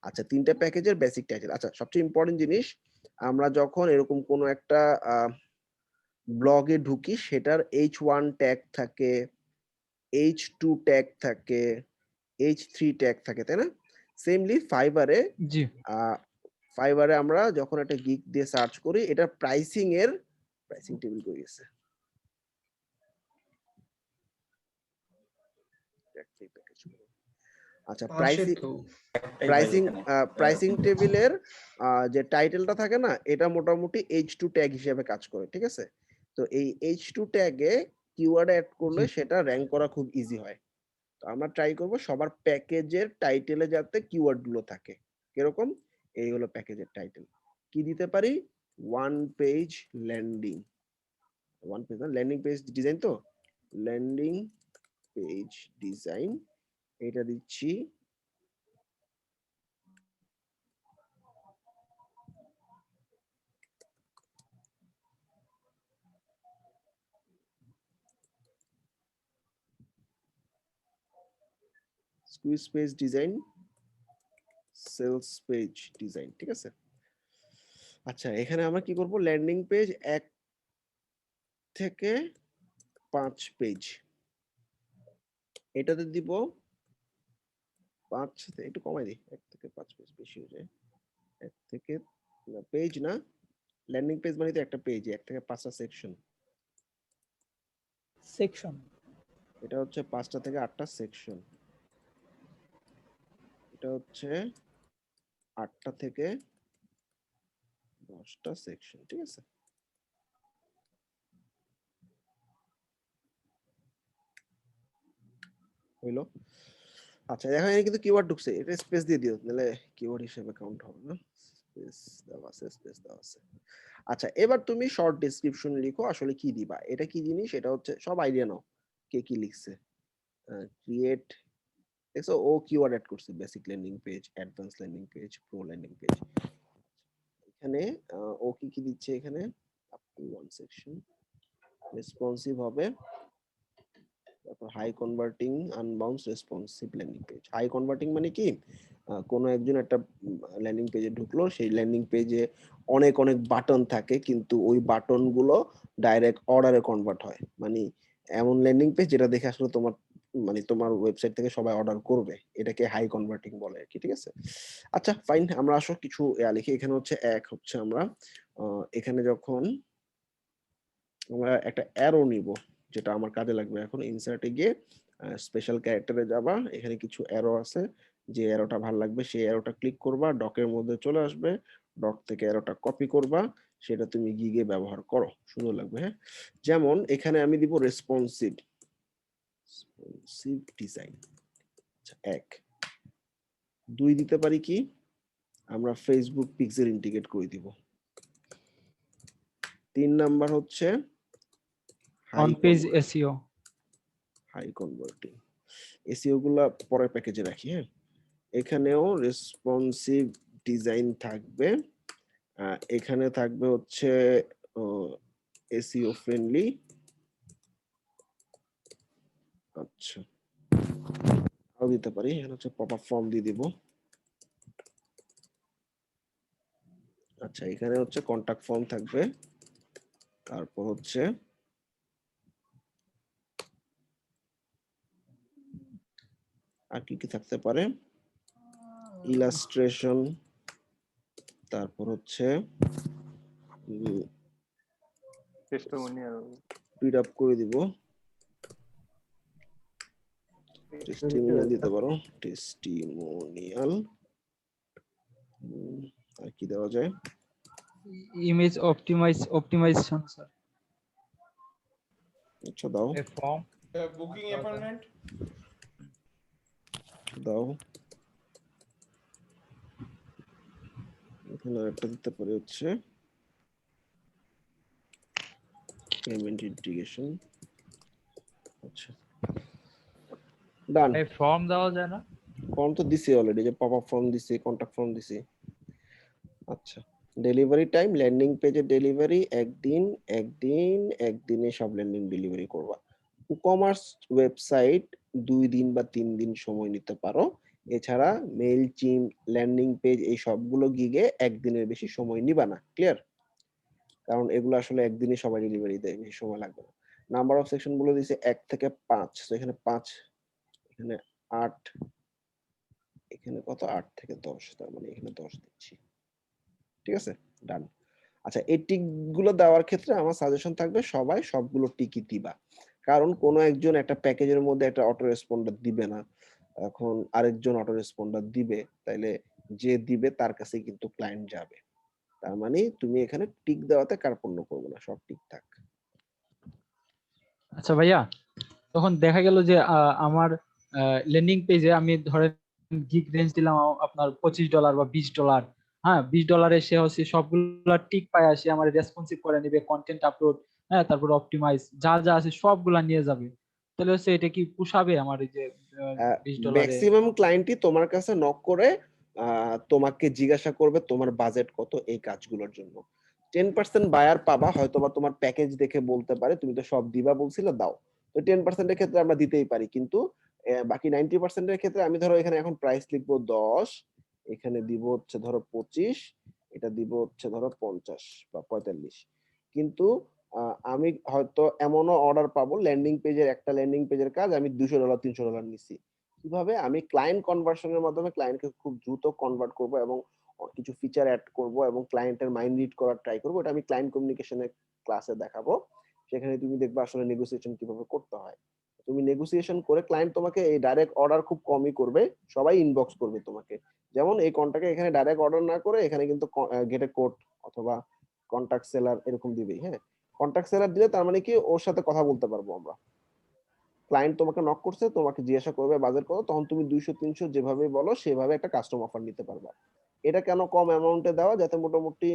আচ্ছা তিনটা প্যাকেজের বেসিক টাইটেল। আচ্ছা সবচেয়ে ইম্পর্টেন্ট জিনিস, আমরা যখন এরকম কোনো একটা ব্লগে ঢুকি সেটার H1 ট্যাগ থাকে, H2 ট্যাগ থাকে, H3 ট্যাগ থাকে, তাই না? সেমলি ফাইবারে জি আমরা যখন একটা গিগ দিয়ে সার্চ করি, এটা প্রাইসিং টেবিল করে গেছে। আচ্ছা প্রাইসিং টেবিলের যে টাইটেলটা থাকে না, এটা মোটামুটি H2 ট্যাগ হিসেবে কাজ করে। ঠিক আছে, তো এই H2 ট্যাগে কিওয়ার্ড অ্যাড করলে সেটা র‍্যাঙ্ক করা খুব ইজি হয়। তো আমরা ট্রাই করব সবার প্যাকেজের টাইটেলে যাতে কিওয়ার্ড গুলো থাকে। কিরকম? এই হলো প্যাকেজের টাইটেল। কি দিতে পারি? One page landing, landing page design, তো ল্যান্ডিং পেজ ডিজাইন এটা দিচ্ছি squeeze page design, sales page design. ঠিক আছে, আচ্ছা এখানে আমরা কি করব? ল্যান্ডিং পেজ 1 থেকে 5 পেজ, এটাতে দিব 5 থেকে একটু কমাই দিই, 1 থেকে 5 পেজ বেশি হয়ে যায়। 1 থেকে পেজ না, ল্যান্ডিং পেজ মানে তো একটা পেজ, 1 থেকে 5টা সেকশন, এটা হচ্ছে 5টা থেকে 8টা সেকশন, এটা হচ্ছে 8টা থেকে 10টা সেকশন। ঠিক আছে, হইলো। আচ্ছা দেখো এখানে কিন্তু কিওয়ার্ড ঢুকছে, এটা স্পেস দিয়ে দিও, নাহলে কিওয়ার্ড হিসেবে কাউন্ট হবে না। স্পেস দেওয়া আছে। আচ্ছা এবার তুমি শর্ট ডেসক্রিপশন লিখো, আসলে কি দিবা, এটা কি জিনিস, এটা হচ্ছে সব আইডিয়া নাও কে কি লিখছে। ক্রিয়েট, দেখো ও কিওয়ার্ড অ্যাড করছে, basic landing page, advance landing page, pro landing page. এখানে ও কি কি দিচ্ছে, এখানে up to one section, responsive হবে, তারপর high converting Unbounce responsive landing page. High converting মানে কি, কোনো একজন একটা ল্যান্ডিং পেজে ঢুকলো, সেই ল্যান্ডিং পেজে অনেক অনেক বাটন থাকে, কিন্তু ওই বাটন গুলো ডাইরেক্ট অর্ডারে কনভার্ট হয়, মানে এমন ল্যান্ডিং পেজ যেটা দেখে আসলে তোমার মানে তোমার ওয়েবসাইট থেকে সবাই অর্ডার করবে, এটাকে হাই কনভার্টিং বলে আর কি। ঠিক আছে, আচ্ছা ফাইন, আমরা আসলে কিছু লিখি। এখানে হচ্ছে এক হচ্ছে আমরা এখানে যখন আমরা একটা অ্যারো নিব, যেটা আমার কাজে লাগবে এখন, ইনসার্টে গিয়ে স্পেশাল ক্যারেক্টারে যাবা, এখানে কিছু অ্যারো আছে, যে অ্যারোটা ভালো লাগবে সেই অ্যারোটা ক্লিক করবা, ডকের মধ্যে চলে আসবে, ডক থেকে অ্যারোটা কপি করবা, সেটা তুমি গিগে ব্যবহার করো, সুন্দর লাগবে। হ্যাঁ, যেমন এখানে আমি দিব রেসপন্সিভ ডিজাইন। আচ্ছা 1 2 দিতে পারি কি, আমরা ফেসবুক পিক্সেল ইন্টিগ্রেট করে দিব। 3 নাম্বার হচ্ছে on page SEO, high converting. SEO গুলা পরের প্যাকেজে রাখি। হ্যাঁ, এখানেও রেসপন্সিভ ডিজাইন থাকবে, এখানে থাকবে হচ্ছে এসইও ফ্রেন্ডলি। আচ্ছা আরো দিতে পারি, এখানে হচ্ছে পপ আপ ফর্ম দিয়ে দিব। আচ্ছা এখানে হচ্ছে কন্টাক্ট ফর্ম থাকবে, তারপর হচ্ছে আর কি কি থাকতে পারে, ইলাস্ট্রেশন, তারপর হচ্ছে টেস্টিমোনিয়াল, স্পিড আপ করে দিব, টেস্টিমোনিয়াল দিতে পারো, টেস্টিমোনিয়াল। আর কি দেওয়া যায়, ইমেজ অপটিমাইজেশন স্যার। আচ্ছা দাও, ফর্ম বুকিং অ্যাপয়েন্টমেন্ট দাও, এখানে একটা দিতে পারি হচ্ছে পেমেন্ট ইন্টিগ্রেশন। আচ্ছা ডান। এই ফর্ম দেওয়া যায় না? ফর্ম তো দিছি অলরেডি, যে পপ আপ ফর্ম দিছি, কন্টাক্ট ফর্ম দিছি। আচ্ছা, ডেলিভারি টাইম ল্যান্ডিং পেজের ডেলিভারি একদিনে সব ল্যান্ডিং ডেলিভারি করবা। ই-কমার্স ওয়েবসাইট 2 দিন বা 3 দিন সময় নিতে পারো। এছাড়া মেইল চিম, ল্যান্ডিং পেজ এই সবগুলো গিগে একদিনের বেশি সময় নিবা না। ক্লিয়ার? কারণ এগুলো আসলে একদিনে সবাই ডেলিভারি দেয়, বেশি সময় লাগবে না। নাম্বার অফ সেকশন বলে দিয়েছে 1 থেকে 5, তো এখানে 5, এখানে 8, এখানে কত 8 থেকে 10, তার মানে এখানে 10 দিচ্ছি। ঠিক আছে, ডান। আচ্ছা, এই টিক গুলো দেওয়ার ক্ষেত্রে আমার সাজেশন থাকবে সবাই সবগুলো টিকই দিবা, কারণ কোনো একজন একটা প্যাকেজের মধ্যে একটা অটো রেসপন্ডার দিবে না, এখন আরেকজন অটো রেসপন্ডার দিবে, তাইলে যে দিবে তার কাছে কিন্তু ক্লায়েন্ট যাবে। তার মানে তুমি এখানে টিক দেওয়াতে কার্পণ্য করবে না, সব ঠিক থাক। আচ্ছা ভাইয়া, তখন দেখা গেল যে আমার ল্যান্ডিং পেজে আমি ধরেন গিগ রেঞ্জ দিলাম আপনার $25 বা $20। হ্যাঁ, $20 সে হচ্ছে সবগুলা টিক পায়, সে আমার রেসপন্সিভ করে নিবে, কন্টেন্ট আপলোড, হ্যাঁ, তারপর অপটিমাইজ যা যা আছে সবগুলা নিয়ে যাবে। তাহলে হচ্ছে এটা কি পুষাবে আমার এই যে $20? ম্যাক্সিমাম ক্লায়েন্টই তোমার কাছে নক করে তোমাকে জিজ্ঞাসা করবে তোমার বাজেট কত এই কাজগুলোর জন্য। 10% বায়ার পাবা, হয়তোবা তোমার প্যাকেজ দেখে বলতে পারে তুমি তো সব দিবা বলছিলে, দাও। তো 10% এর ক্ষেত্রে আমরা দিতেই পারি, কিন্তু বাকি 90% এর ক্ষেত্রে আমি ধরো এখানে এখন প্রাইস লিখবো 10, এখানে দিব হচ্ছে ধরো 25, এটা দিব হচ্ছে ধরো 50 বা 45, কিন্তু আমি হয়তো এমনও অর্ডার পাবো ল্যান্ডিং পেজের, একটা ল্যান্ডিং পেজের কাজ আমি $200 $300 নিছি। কিভাবে আমি ক্লায়েন্ট কনভার্সনের মাধ্যমে ক্লায়েন্টকে খুব দ্রুত কনভার্ট করব এবং কিছু ফিচার অ্যাড করব এবং ক্লায়েন্টের মাইন্ড রিড করার ট্রাই করব, এটা আমি ক্লায়েন্ট কমিউনিকেশনের ক্লাসে দেখাবো। সেখানে তুমি দেখবে আসলে নেগোসিয়েশন কিভাবে করতে হয়। তুমি নেগোসিয়েশন করে ক্লায়েন্ট তোমাকে এই ডাইরেক্ট অর্ডার খুব কমই করবে, সবাই ইনবক্স করবে তোমাকে। যেমন এই কন্টাক্টে এখানে ডাইরেক্ট অর্ডার না করে এখানে কিন্তু গেট এ কোড অথবা কন্টাক্ট সেলার এরকম দিবেই। হ্যাঁ, কন্টাক্ট সেলার দিলে তার মানে কি ওর সাথে কথা বলতে পারবো আমরা। ক্লায়েন্ট তোমাকে নক করছে, তোমাকে জিজ্ঞাসা করবে বাজেট কত, তখন তুমি 200 300 যেভাবে বলো সেভাবে একটা কাস্টম অফার নিতে পারবা। এটা কেন কম অ্যামাউন্টে দেওয়া, যাতে মোটামুটি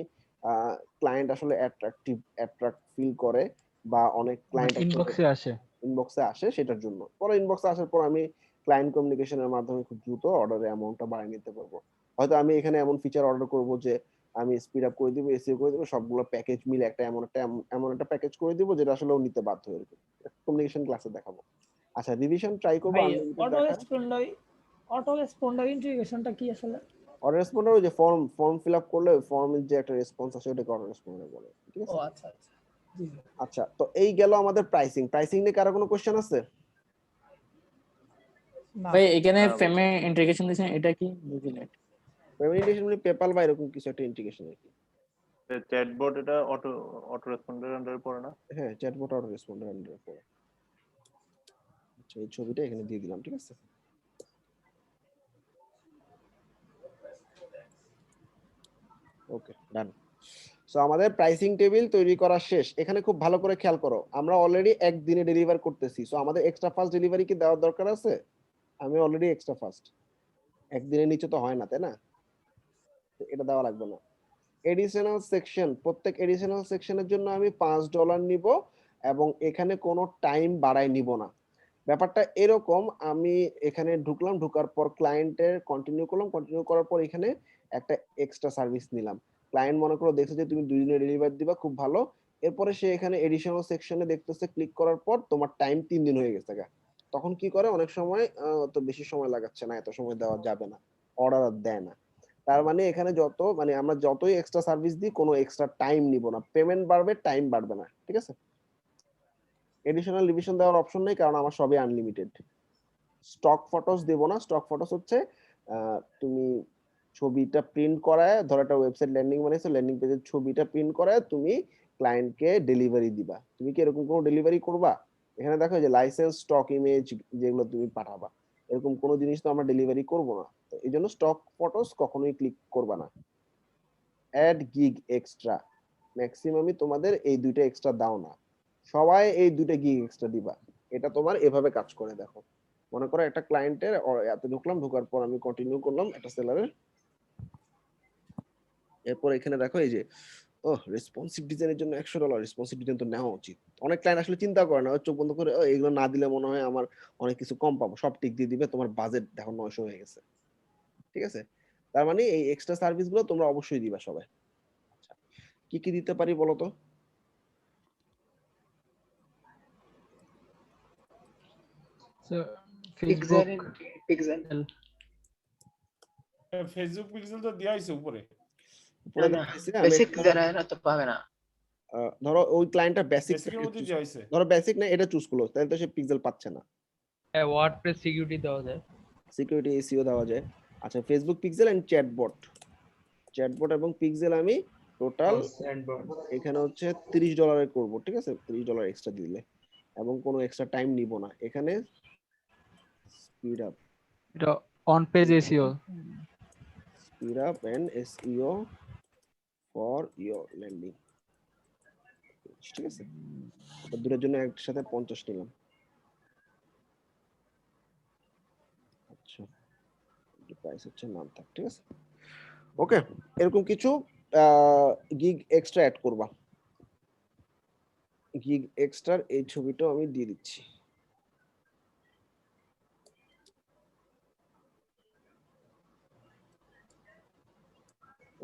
ক্লায়েন্ট আসলে অ্যাট্রাক্ট ফিল করে, বা অনেক ক্লায়েন্ট আসলে ইনবক্সে আসে। ইনবক্সে আসে, সেটার জন্য। পরে ইনবক্সে আসার পর আমি ক্লায়েন্ট কমিউনিকেশনের মাধ্যমে খুব দ্রুত অর্ডারের অ্যামাউন্টটা বাড়িয়ে নিতে পারবো। হয়তো আমি এখানে এমন ফিচার অর্ডার করব যে আমি স্পিড আপ করে দিব, এসিও করে দিব, সবগুলো প্যাকেজ মিলে এমন একটা প্যাকেজ করে দিব যেটা আসলে ও নিতে বাধ্য হয়ে যাবে। কমিউনিকেশন ক্লাসে দেখাবো। আচ্ছা, রিভিশন ট্রাই করবো ভাই আনলিমিটেড অটো দেখার। রেসপন্ডার অটো রেসপন্ডার ইন্টিগ্রেশনটা কি আসলে? অটো রেসপন্ডার ওই যে ফর্ম ফিল আপ করলে ফর্মের যে একটা রেসপন্স আছে ওটাকে অটো রেসপন্ডার বলে। ঠিক ও আছে? আচ্ছা আচ্ছা, জি জি। আচ্ছা, তো এই গেল আমাদের প্রাইসিং নিয়ে কারো কোনো কোশ্চেন আছে? না ভাই এখানে না ভাই, পেমেন্ট ইন্টিগ্রেশন দিয়েছেন, এটা কি বুঝিনি। পেমেন্টেশন মানে পেপাল বা এরকম কিছু একটা ইন্টিগ্রেশন আর কি। চ্যাটবট এটা অটো অটো রেসপন্ডের আন্ডারে পড়ে না? হ্যাঁ, চ্যাটবট অটো রেসপন্ডার আন্ডারে পড়ে। আচ্ছা, এই ছবিটা এখানে দিয়ে দিলাম। ঠিক আছে, ওকে, ডান। সো আমাদের প্রাইসিং টেবিল তৈরি করা শেষ। এখানে খুব ভালো করে খেয়াল করো, আমরা অলরেডি একদিনে ডেলিভার করতেছি, সো আমাদের এক্সট্রা ফাস্ট ডেলিভারি কি দেওয়ার দরকার আছে? আমি অলরেডি এক্সট্রা ফাস্ট, একদিনের নিচে তো হয় না, তাই না? তো এটা দেওয়া লাগবে না। এডিশনাল সেকশন, প্রত্যেক এডিশনাল সেকশনের জন্য আমি $5 নিব এবং এখানে কোনো টাইম বাড়াই নিব না। ব্যাপারটা এরকম, আমি এখানে ঢুকলাম, ঢোকার পর ক্লায়েন্টের কন্টিনিউ করলাম, কন্টিনিউ করার পর এখানে একটা এক্সট্রা সার্ভিস নিলাম। ক্লায়েন্ট মনে করো দেখছে যে তুমি 2 দিনে ডেলিভারি দিবা, খুব ভালো। এরপরে সে এখানে এডিশনাল সেকশনে দেখতেছে, ক্লিক করার পর তোমার টাইম 3 দিন হয়ে গেছে গা। তখন কি করে, অনেক সময় তো বেশি সময় লাগাচ্ছে না, এত সময় দেওয়া যাবে না, অর্ডার আর দেয় না। তার মানে এখানে আমরা যতই এক্সট্রা সার্ভিস দিই কোনো এক্সট্রা টাইম নিব না, পেমেন্ট বাড়বে, টাইম বাড়বে না। ঠিক আছে? এডিশনাল রিভিশন দেওয়ার অপশন নেই, কারণ আমার সবই আনলিমিটেড। স্টক ফটোস দেব না। স্টক ফটোস হচ্ছে তুমি ছবিটা প্রিন্ট করায়, ধরো একটা ওয়েবসাইট ল্যান্ডিং বানাইছো, ল্যান্ডিং পেজের ছবিটা প্রিন্ট করায় তুমি ক্লায়েন্টকে ডেলিভারি দিবা। তুমি কি এরকম কোনো ডেলিভারি করবা? এখানে দেখো যে লাইসেন্স, স্টক ইমেজ যেগুলো তুমি পাঠাবা, এরকম কোনো জিনিস তো আমরা ডেলিভারি করব না। তো এই জন্য স্টক ফটোস কখনোই ক্লিক করবা না। অ্যাড গিগ এক্সট্রা, ম্যাক্সিমামই তোমাদের এই দুইটা এক্সট্রা দাও না, সবাই এই দুইটা গিগ এক্সট্রা দিবা। এটা তোমার এভাবে কাজ করে। দেখো, মনে করো একটা ক্লায়েন্টের এত ঢুকলাম, ঢোকার পর আমি কন্টিনিউ করলাম একটা সেলারের, এরপর এখানে দেখো এই যে রেসপন্সিভ ডিজাইনের জন্য $100, রেসপন্সিভ ডিজাইন তো নেওয়া উচিত। অনেক ক্লায়েন্ট আসলে চিন্তা করে না, চোখ বন্ধ করে এগুলো না দিলে মনে হয় আমার অনেক কিছু কম পাবো, সব টিক দিয়ে দিবে, তোমার বাজেট দেখো 900 হয়ে গেছে। ঠিক আছে, তার মানে এই এক্সট্রা সার্ভিস গুলো তোমরা অবশ্যই দিবা সবাই। আচ্ছা, কি কি দিতে পারি বলো তো? ফেসবুক ফেসবুক পিক্সেল তো দেওয়া হয়েছে উপরে। উপরে দেখাইছি, আমি ধরো ওই ক্লায়েন্টটা বেসিক, বেসিকের মধ্যে দেওয়া হয়েছে। ধরো বেসিক না এটা চুজ করলো, তাহলে তো সে পিক্সেল পাচ্ছে না। ওয়ার্ডপ্রেস সিকিউরিটি দেওয়া যায়। সিকিউরিটি এসইও দেওয়া যায়। আচ্ছা, ফেসবুক পিক্সেল এন্ড চ্যাটবট এবং পিক্সেল আমি টোটাল এখানে হচ্ছে $30 করব, ঠিক আছে? $30 এক্সট্রা দিলে, এবং কোনো এক্সট্রা টাইম নিব না। এখানে স্পিড আপ এটা on page SEO and SEO for your landing, ঠিক আছে? এটা দুটোর জন্য একসাথে 50 নিলাম। আচ্ছা, প্রাইস হচ্ছে নাম থাক, ঠিক আছে? ওকে, এরকম কিছু গিগ এক্সট্রা অ্যাড করবা। গিগ এক্সট্রার এই ছবিটাও আমি দিয়ে দিচ্ছি।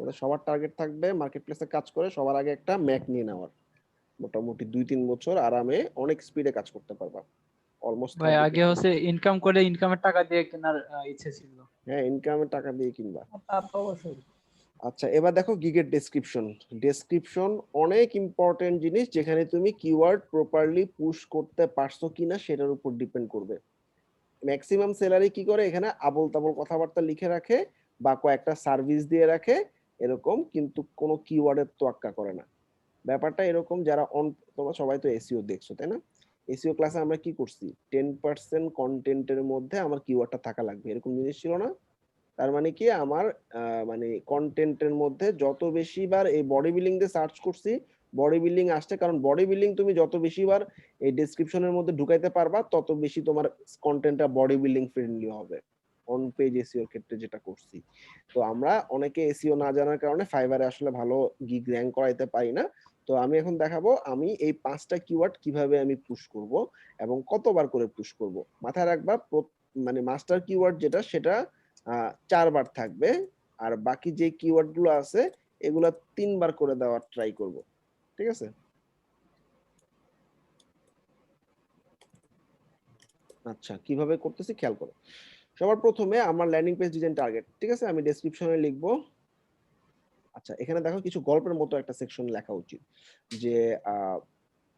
ওদের সবার টার্গেট থাকবে মার্কেট প্লেসে কাজ করে সবার আগে একটা ম্যাক নিয়ে নেওয়ার। মোটামুটি 2-3 বছর আরামে অনেক স্পিডে কাজ করতে পারবা। অলমোস্ট ভাই আগে হচ্ছে ইনকাম করে ইনকামের টাকা দিয়ে কেনার ইচ্ছে ছিল। হ্যাঁ, ইনকামের টাকা দিয়ে কিনবা। তা তো অবশ্যই। আচ্ছা, এবার দেখো গিগের ডেসক্রিপশন অনেক ইম্পর্টেন্ট জিনিস, যেখানে তুমি কিওয়ার্ড প্রপারলি পুশ করতে পারছো কিনা সেটার উপর ডিপেন্ড করবে। ম্যাক্সিমাম সেলারই কি করে, এখানে আবল তাবল কথাবার্তা লিখে রাখে বা কয়েকটা সার্ভিস দিয়ে রাখে এরকম, কিন্তু কোনো কিওয়ার্ডের তোয়াক্কা করে না। ব্যাপারটা এরকম, যারা তোমরা সবাই তো এসইও দেখছো, তাই না? এসইও ক্লাসে আমরা কি করছি, 10% কন্টেন্টের মধ্যে আমার কিওয়ার্ডটা থাকা লাগবে, এরকম জিনিস ছিল না? তার মানে কি, আমার মানে কন্টেন্টের মধ্যে যত বেশিবার এই বডি বিল্ডিং দিয়ে সার্চ করছি, বডি বিল্ডিং আসছে, কারণ বডি বিল্ডিং তুমি যত বেশিবার এই ডেসক্রিপশনের মধ্যে ঢুকাইতে পারবা তত বেশি তোমার কন্টেন্টটা বডি বিল্ডিং ফ্রেন্ডলি হবে। অন পেজ এসইওর ক্ষেত্রে যেটা করছি, তো আমরা অনেকে এসইও না জানার কারণে ফাইবারে আসলে ভালো গিগ র‍্যাঙ্ক করাইতে পারি না। তো আমি এখন দেখাবো আমি এই 5টা কিওয়ার্ড কিভাবে আমি পুশ করব এবং কতবার করে পুশ করব। মাথায় রাখবা, মানে মাস্টার কিওয়ার্ড যেটা, সেটা 4 বার থাকবে, আর বাকি যে কিওয়ার্ড গুলো আছে এগুলা 3 বার করে দেওয়ার ট্রাই করব, ঠিক আছে? আচ্ছা, কিভাবে করতেছি খেয়াল করো। সবার প্রথমে আমার ল্যান্ডিং পেজ ডিজাইন টার্গেট, ঠিক আছে? আমি ডেসক্রিপশনে লিখবো। আচ্ছা, এখানে দেখো কিছু গল্পের মতো একটা সেকশন লেখা উচিত, যে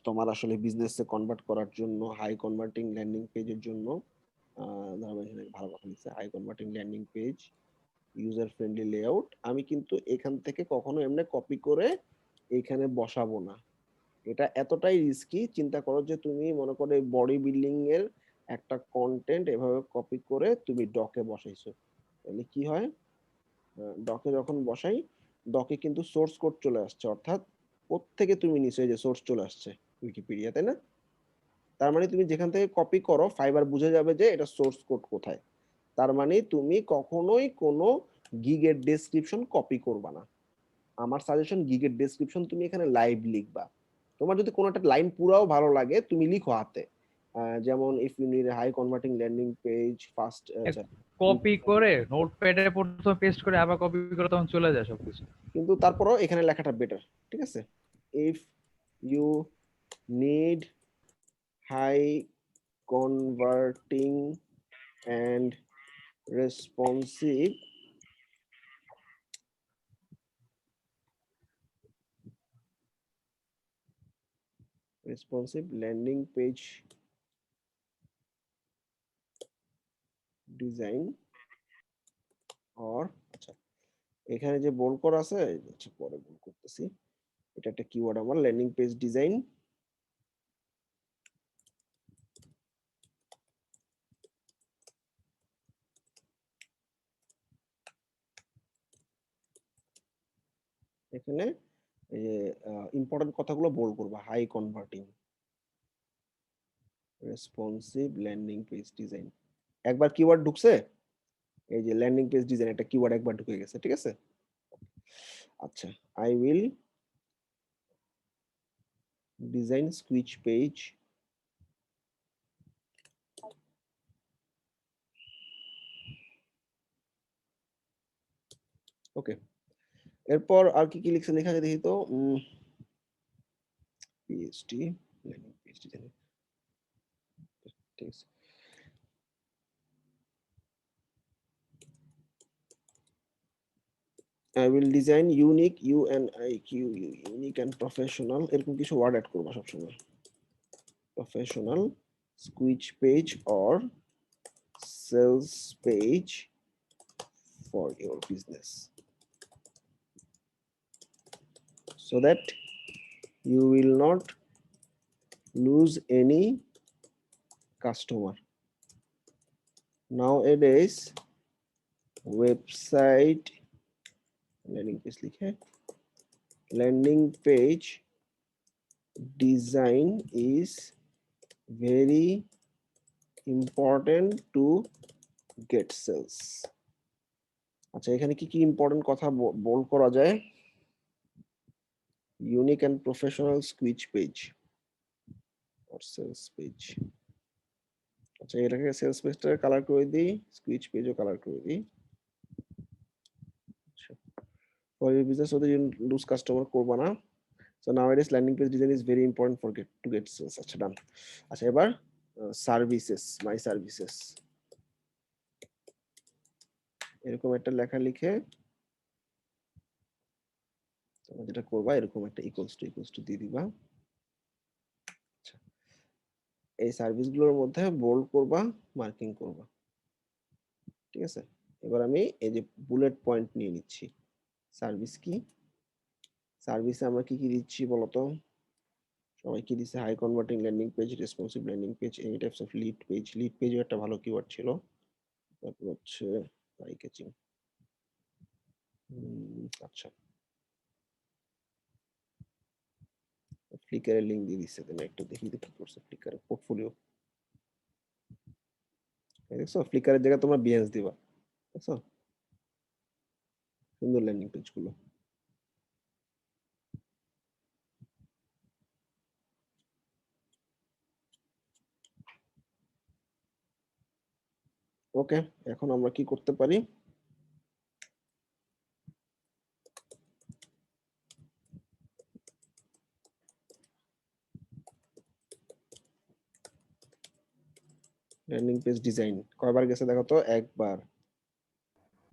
তোমার আসলে বিজনেসে কনভার্ট করার জন্য হাই কনভার্টিং ল্যান্ডিং পেজের জন্য ধরো এখানে ভালো কথা লিখছে, high converting landing page, user friendly layout. আমি কিন্তু এখান থেকে কখনো এমনি কপি করে এইখানে বসাবো না, এটা এতটাই রিস্কি। চিন্তা করো যে তুমি মনে করো বডি বিল্ডিং এর একটা কন্টেন্ট এভাবে কপি করে তুমি ডকে বসাইছো, তাহলে কি হয়, ডকে যখন বসাই, ডকে কিন্তু সোর্স কোড চলে আসছে, অর্থাৎ প্রত্যেকে তুমি নিশ্চয় এই যে সোর্স চলে আসছে উইকিপিডিয়া, তাই না? তার মানে তুমি যেখান থেকে কপি করো ফাইবার বুঝে যাবে যে এটা সোর্স কোড কোথায়। তার মানে তুমি কখনোই কোনো গিগের ডেসক্রিপশন কপি করবা না। আমার সাজেশন, গিগের ডেসক্রিপশন তুমি এখানে লাইভ লিখবা। তোমার যদি কোনো একটা লাইন পুরাও ভালো লাগে তুমি লিখো হাতে, যেমন if you need high converting landing page fast, copy করে নোটপ্যাডে প্রথমে পেস্ট করে আবার কপি করে তখন চলে যায় সবকিছু। কিন্তু তারপরও এখানে লেখাটা বেটার, ঠিক আছে? If you need high converting and responsive landing page design or আচ্ছা, এখানে যে বোল্ড করা আছে, আচ্ছা পরে বোল্ড করতেছি, এটা একটা কিওয়ার্ড আমার ল্যান্ডিং পেজ ডিজাইন। এখানে এই যে ইম্পর্টেন্ট কথাগুলো বোল্ড করবা, high converting responsive landing page design. একবার কিওয়ার্ড ঢুকছে, এই যে ল্যান্ডিং পেজ ডিজাইন একটা কিওয়ার্ড একবার ঢুকে গেছে, ঠিক আছে? আচ্ছা, I will design squeeze page okay, এরপর আর কি কি লিখছে লেখা আছে দেখি তো। পিএইচডি পিএইচডি ঠিক আছে। I will design unique unique and professional এরকম কিছু ওয়ার্ড অ্যাড করব সবসময়। Professional squeeze page or sales page for your business, so that you will not lose any customer. Nowadays website landing page লিখে landing page design is very important to get sales. আচ্ছা, এখানে কি কি important কথা bold করা যায়? Unique and professional squeeze page or sales page. আচ্ছা, এটাকে সেলস পেজটা কালার করে দিই, স্কুইচ পেজও কালার করে দিই। আচ্ছা, for your business so that you lose customer করবা না। So nowadays landing page design is very important for to get sales. আচ্ছা, ডান। আচ্ছা, এবার সার্ভিসেস, মাই সার্ভিসেস এরকম একটা লেখা লিখে তোমরা যেটা করবা এরকম একটা ইকুয়ালস টু দিয়ে দিবা। আচ্ছা, এই সার্ভিসগুলোর মধ্যে বোল্ড করবা, মার্কিং করবা, ঠিক আছে। এবার আমি এই যে বুলেট পয়েন্ট নিয়ে নিচ্ছি। সার্ভিস কি, সার্ভিসে আমরা কি কি দিচ্ছি বলতো? সবাই কি দিচ্ছে? High converting landing page, responsive landing page, any types of lead page. Lead পেজও একটা ভালো কিওয়ার্ড ছিল। তারপর হচ্ছে আই ক্যাচিং। আচ্ছা, ফ্লিকারের লিংক দিয়ে দিচ্ছে, দেন একটু দেখি কি করছে ফ্লিকারের পোর্টফোলিও। দেখছো, ফ্লিকারের জায়গায় তোমরা বিএনস দিবা, দেখছো সুন্দর ল্যান্ডিং পেজ গুলো। ওকে, এখন আমরা কি করতে পারি? ল্যান্ডিং পেজ ডিজাইন কয়বার গেছে দেখো তো? একবার,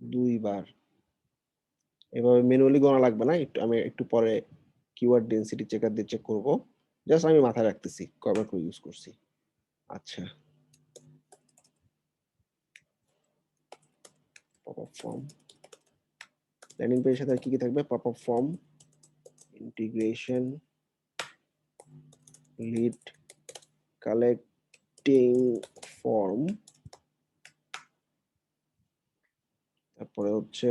দুইবার। এভাবে ম্যানুয়ালি গোনা লাগবে না, একটু আমি একটু পরে কিওয়ার্ড ডেনসিটি চেকার দিয়ে চেক করব। জাস্ট আমি মাথায় রাখতেছি কয়বার করে ইউজ করছি। আচ্ছা, পপআপ ফর্ম ল্যান্ডিং পেজের সাথে কি কি থাকবে? Popup form, integration, lead collecting form, তারপরে হচ্ছে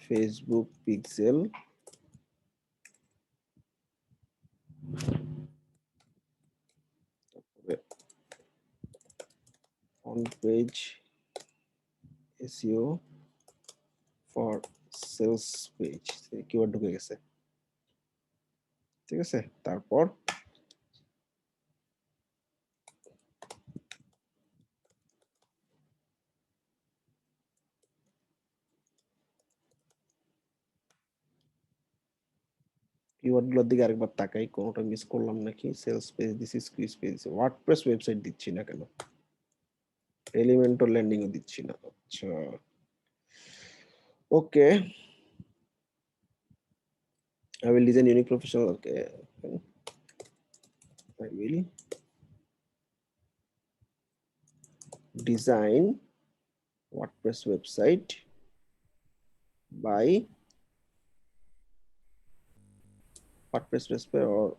ফেসবুক পিক্সেল, তারপরে on page SEO for sales page, keyword ঢুকে গেছে, ঠিক আছে। তারপর কিওয়ার্ড গুলোর দিকে আরেকবার তাকাই, কোনটা মিস করলাম নাকি? সেলস পেজ দিছি, স্কুইজ পেজ দিছি, ওয়ার্ডপ্রেস ওয়েবসাইট দিচ্ছি না কেন? এলিমেন্টর ল্যান্ডিং ও দিচ্ছি না। আচ্ছা, ওকে, I will design unique professional. Okay, I will design WordPress website by WordPress website or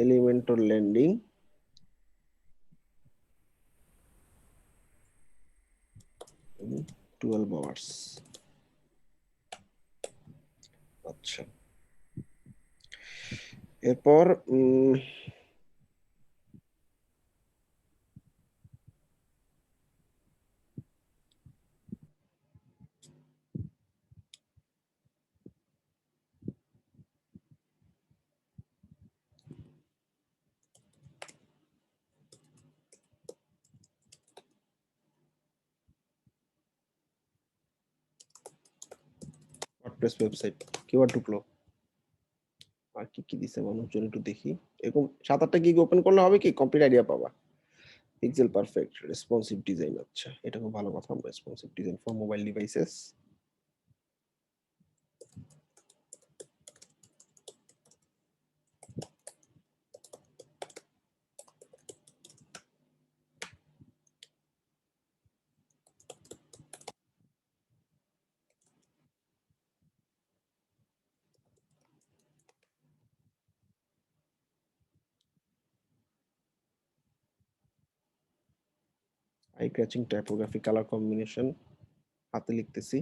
Elementor landing in 12 hours. আচ্ছা, এরপর ওয়ার্ডপ্রেস ওয়েবসাইট কিওয়ার্ড ঢুকলো, আর কি কি দিছে মানুষজন একটু দেখি। এরকম 7-8টা গিগ ওপেন করলে হবে কি কমপ্লিট আইডিয়া পাবা। পিক্সেল পারফেক্ট, রেসপন্সিভ ডিজাইন, আচ্ছা এটা খুব ভালো কথা। Responsive design for mobile devices, eye catching typography, colour combination, হাতে লিখতেছি।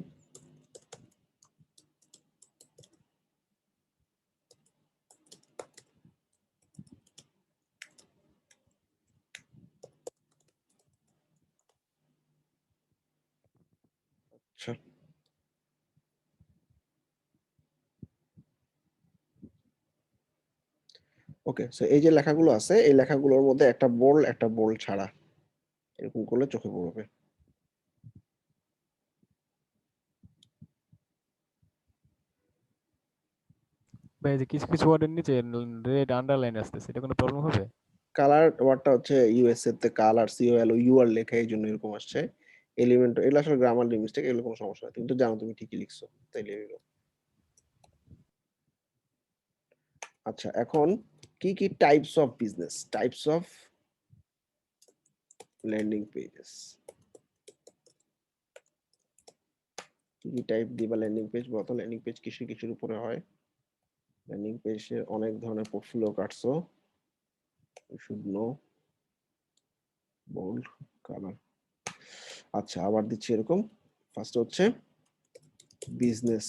আচ্ছা ওকে, সো এই যে লেখাগুলো আছে এই লেখাগুলোর মধ্যে একটা বোল্ড ছাড়া এরকম করলে চোখে পড়বে। ভাই, এই যে কিছু কিছু ওয়ার্ডের নিচে রেড আন্ডারলাইন আসতেছে, এটা কোনো প্রবলেম হবে? কালার ওয়ার্ডটা হচ্ছে ইউএসএ তে কালার সিওএল ইউআর লেখা, এই জন্য এরকম আসছে। এলিমেন্ট এগুলো আসলে গ্রামার মিস্টেক, এগুলো কোনো সমস্যা না, তুমি তো জানো তুমি ঠিকই লিখছো, তাইলে এগুলো। আচ্ছা এখন কি কি types of business, types of landing pages, কি কি টাইপ দিবা ল্যান্ডিং পেজ? বলতো ল্যান্ডিং পেজ কিসের কিসের উপরে হয়? ল্যান্ডিং পেজের অনেক ধরনের পোর্টফোলিও কাটছো, you should know, bold colour. আচ্ছা আবার দিচ্ছি এরকম, ফার্স্ট হচ্ছে বিজনেস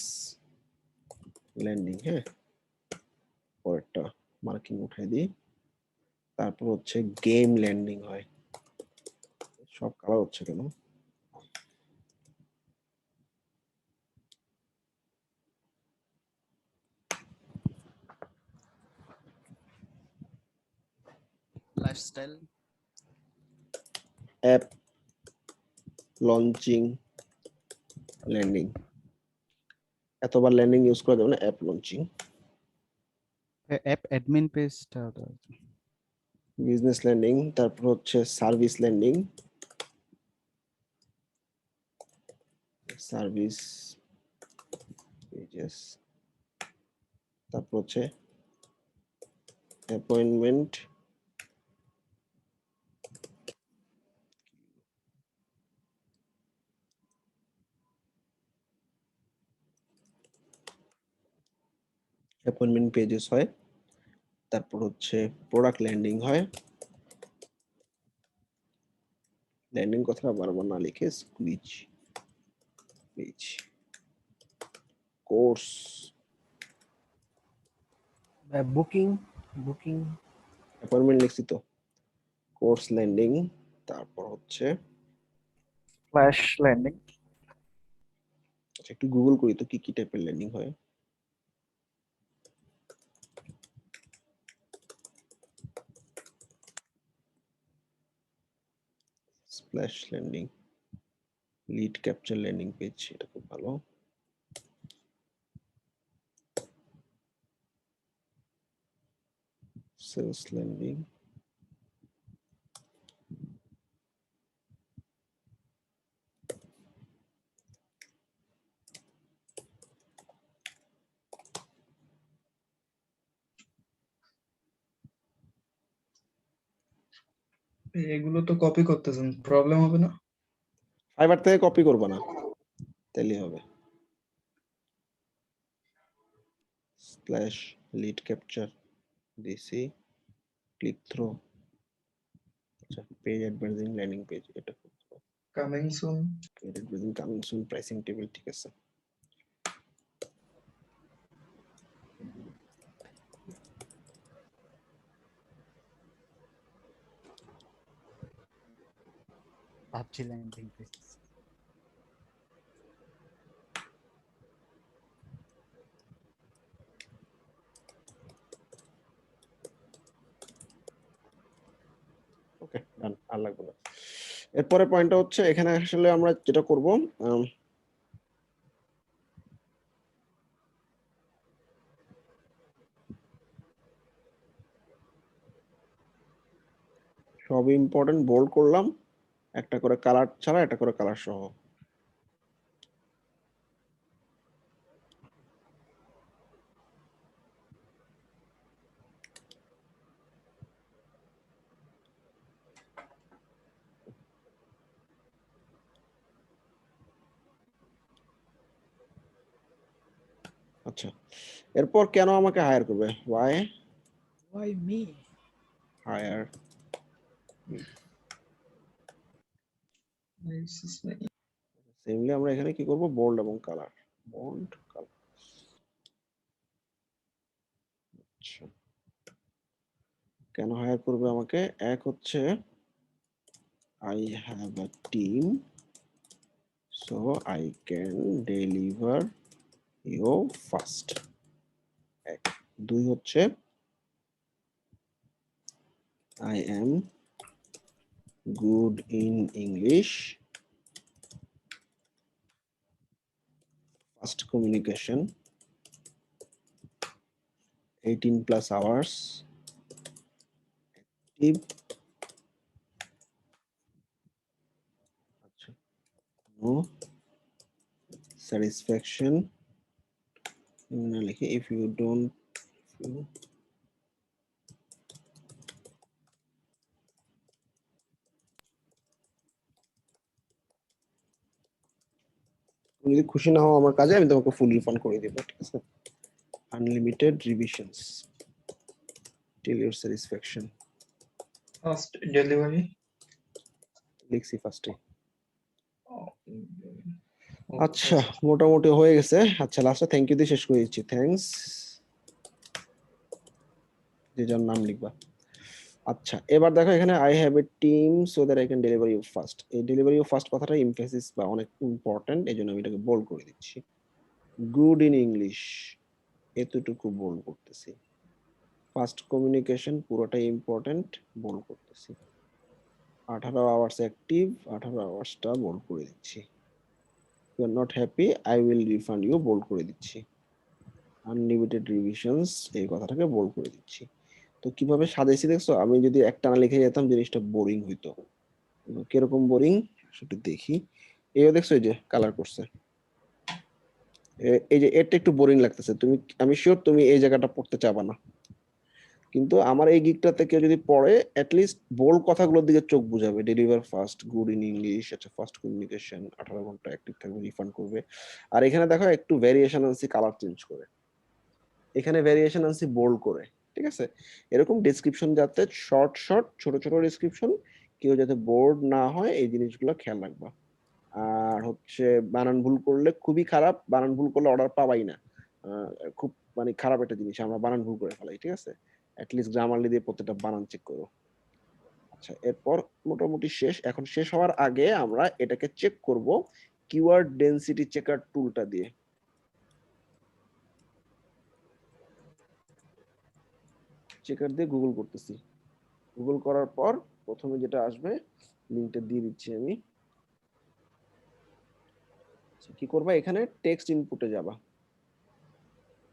ল্যান্ডিং, হ্যাঁ পরেরটা মার্কিং উঠাই দিই। তারপর হচ্ছে গেম ল্যান্ডিং হয়, সব কালার হচ্ছে কেন? লাইফস্টাইল, অ্যাপ লঞ্চিং ল্যান্ডিং, এতবার ল্যান্ডিং ইউজ করা যাবে না, অ্যাপ লঞ্চিং। অ্যাপ অ্যাডমিন পেজটা, বিজনেস ল্যান্ডিং, তারপর হচ্ছে সার্ভিস ল্যান্ডিং, সার্ভিস পেজেস, তারপর হচ্ছে অ্যাপয়েন্টমেন্ট, অ্যাপয়েন্টমেন্ট পেজেস হয়। তারপর হচ্ছে প্রোডাক্ট ল্যান্ডিং হয়, ল্যান্ডিং কথাটা বারবার না লিখে squeeze page, course booking appointment লিখছি তো, কোর্স ল্যান্ডিং। তারপর হচ্ছে ফ্ল্যাশ ল্যান্ডিং, আচ্ছা একটু গুগল করি তো কি কি টাইপের ল্যান্ডিং হয়। Splash landing, lead capture landing page, এটা খুব ভালো। সেলস ল্যান্ডিং, এগুলো তো কপি করতেছেন, প্রবলেম হবে না? ফাইবার থেকে কপি করবা না, তাহলে হবে। স্প্ল্যাশ লিড ক্যাপচার দিছি, ক্লিক থ্রো, আচ্ছা পেজ অ্যাডভার্টাইজিং ল্যান্ডিং পেজ, এটা খুব ভালো। Coming soon, page advertising coming soon, pricing table, ঠিক আছে। পাবজি ল্যান্ডিং পেজ, ওকে ডান, আর লাগবে না। এরপরে পয়েন্টটা হচ্ছে এখানে আসলে আমরা যেটা করব, সবই ইম্পর্টেন্ট, বোল্ড করলাম, একটা করে কালার ছাড়া একটা করে কালার সহ। আচ্ছা, এরপর কেন আমাকে হায়ার করবে? Why Why me? হায়ার? সেমলি আমরা এখানে কি করব? বোল্ড এবং কালার, বোল্ড কালার। আচ্ছা, কেন হায়ার করবে আমাকে? এক হচ্ছে I have a team, so I can deliver you fast. এক। দুই হচ্ছে I am good in English, fast communication, 18 plus hours, active, no satisfaction, if you don't feel তুমি যদি খুশি না হও আমার কাজে, আমি তোমাকে ফুল রিফান্ড করে দেবো, ঠিক আছে? Unlimited revisions till your satisfaction. First delivery. লিখছি ফার্স্টে। আচ্ছা, মোটামুটি হয়ে গেছে। আচ্ছা, লাস্টে থ্যাংক ইউ দিয়ে শেষ করে দিচ্ছি। থ্যাঙ্কস, যে যার নাম লিখবা। আচ্ছা, এবার দেখো এখানে I have a team so that I can deliver you fast. এই ডেলিভারি ইউ ফাস্ট কথাটা এমফেসিস বা অনেক ইম্পর্টেন্ট, এই জন্য আমি এটাকে বোল্ড করে দিচ্ছি। গুড ইন ইংলিশ, এতটুকু বোল্ড করতেছি। ফাস্ট কমিউনিকেশন পুরোটাই ইম্পর্টেন্ট, বোল্ড করতেছি। 18 আওয়ার্স অ্যাক্টিভ, 18 আওয়ার্সটা বোল্ড করে দিচ্ছি। You are not happy, I will refund you, bold করে দিচ্ছি। আনলিমিটেড রিভিশনস, এই কথাটাকে বোল্ড করে দিচ্ছি। তো কিভাবে সাজাইছি দেখছো? আমি যদি একটানা লিখে যেতাম জিনিসটা বোরিং হইতো। কিরকম বোরিং সেটা দেখি। এও দেখছো, এই যে কালার করছে, এই যে এটা একটু বোরিং লাগতেছে। তুমি, আমি শিওর তুমি এই জায়গাটা পড়তে চাবা না, কিন্তু আমার এই গিকটাতে কেউ যদি পড়ে অ্যাটলিস্ট বোল্ড কথাগুলোর দিকে চোখ বুঝাবে। Deliver fast, good in English, আচ্ছা ফাস্ট কমিউনিকেশন, 18 ঘন্টা অ্যাক্টিভ থাকবে, রিফান্ড করবে। আর এখানে দেখো একটু ভ্যারিয়েশন আনছি, কালার চেঞ্জ করে, এখানে ভ্যারিয়েশন আনছি বোল্ড করে, ঠিক আছে? এরকম ডেসক্রিপশন যাতে শর্ট শর্ট ছোট ছোট ডেসক্রিপশন, কেউ যাতে বোর্ড না হয় এই জিনিসগুলো খেয়াল রাখবা। আর হচ্ছে বানান ভুল করলে খুবই খারাপ, বানান ভুল করলে অর্ডার পাবাই না। খুব মানে খারাপ একটা জিনিস, আমরা বানান ভুল করে ফেলাই, ঠিক আছে? অ্যাটলিস্ট গ্রামারলি দিয়ে প্রত্যেকটা বানান চেক করো। আচ্ছা, এরপর মোটামুটি শেষ। এখন শেষ হওয়ার আগে আমরা এটাকে চেক করব কিওয়ার্ড ডেনসিটি চেকার টুলটা দিয়ে। চেকার দিয়ে গুগল করতেছি। গুগল করার পর প্রথমে যেটা আসবে, লিংকটা দিয়ে দিচ্ছি আমি। কি করবা, এখানে টেক্সট ইনপুটে যাবা।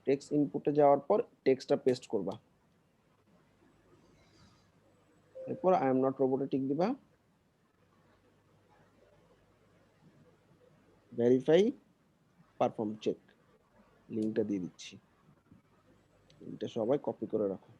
টেক্সট ইনপুটে যাওয়ার পর টেক্সটটা পেস্ট করবা। এরপর আই এম নট রোবটে টিক দিবা। ভেরিফাই, পারফর্ম চেক, লিংকটা দিয়ে দিচ্ছি। লিংকটা সবাই কপি করে রাখো।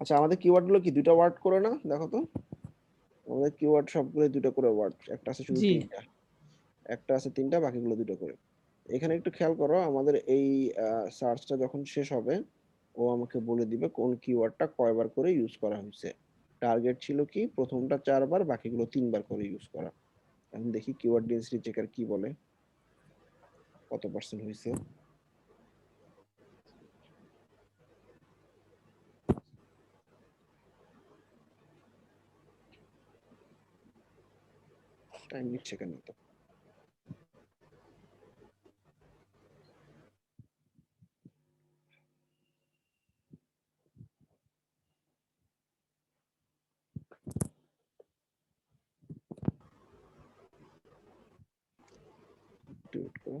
আচ্ছা, আমাদের কিওয়ার্ড গুলো কি দুটো ওয়ার্ড করে না? দেখো তো, আমাদের কিওয়ার্ড সবগুলো দুটো করে ওয়ার্ড, একটা আছে শুধু জি। তিনটা, একটা আছে তিনটা, বাকিগুলো দুটো করে। এখানে একটু খেয়াল করো, আমাদের এই সার্চটা যখন শেষ হবে ও আমাকে বলে দিবে কোন কিওয়ার্ডটা কয়বার করে ইউজ করা হয়েছে। টার্গেট ছিল কি প্রথমটা 4 বার, বাকিগুলো 3 বার করে ইউজ করা। এখন দেখি কিওয়ার্ড ডেনসিটি চেকার কি বলে, কত পার্সেন্ট হয়েছে। টাইম নিচ্ছে কেন তো? একটু wait করো।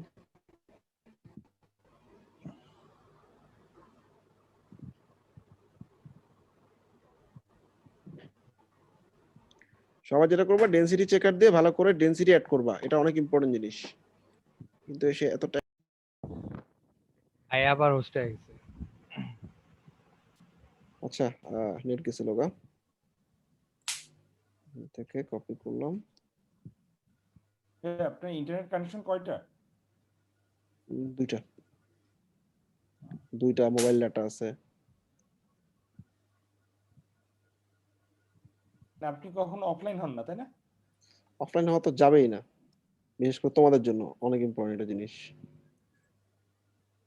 সবাই যেটা করবা ডেনসিটি চেকার দিয়ে ভালো করে ডেনসিটি অ্যাড করবা, এটা অনেক ইম্পর্টেন্ট জিনিস। কিন্তু এসে এতটা ভাই আবার হোস্টে গেছে। আচ্ছা নেট গেছে লগা থেকে কপি করলাম। আপনার ইন্টারনেট কানেকশন কয়টা? দুইটা মোবাইল ডাটা আছে। আপনি কখনো অফলাইন হন না তাই না? অফলাইন হওয়া তো যাবেই না, বিশেষ করে তোমাদের জন্য অনেক ইম্পর্টেন্ট একটা জিনিস।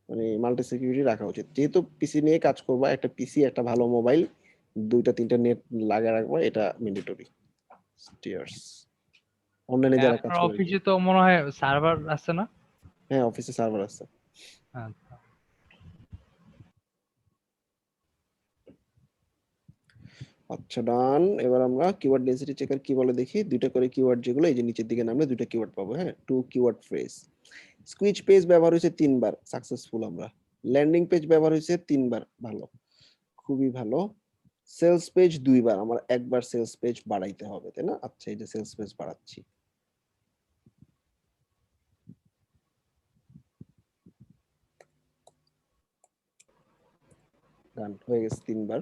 মানে মাল্টি সিকিউরিটি রাখা উচিত, যেহেতু পিসি নিয়ে কাজ করবা, একটা পিসি একটা ভালো মোবাইল দুইটা তিনটা নেট লাগিয়ে রাখবা, এটা ম্যান্ডেটরি। স্টিয়ার্স অনলাইনে যারা কাজ আপনার করে। অফিসে তো মনে হয় সার্ভার আছে না? হ্যাঁ অফিসে সার্ভার আছে। আচ্ছা আচ্ছা ডান। এবার আমরা কিওয়ার্ড ডেনসিটি চেকার কি বলে দেখি। দুইটা করে কিওয়ার্ড, যেগুলো এই যে নিচের দিকে নামলে দুইটা কিওয়ার্ড পাবো। হ্যাঁ, টু কিওয়ার্ড ফ্রেজ। স্কুইচ পেজ ব্যবহার হয়েছে 3 বার, সাকসেসফুল আমরা। ল্যান্ডিং পেজ ব্যবহার হয়েছে 3 বার, ভালো, খুবই ভালো। সেলস পেজ 2 বার, আমার একবার সেলস পেজ বাড়াইতে হবে তাই না? আচ্ছা এই যে সেলস পেজ বাড়াচ্ছি। ডান, হয়ে গেছে 3 বার।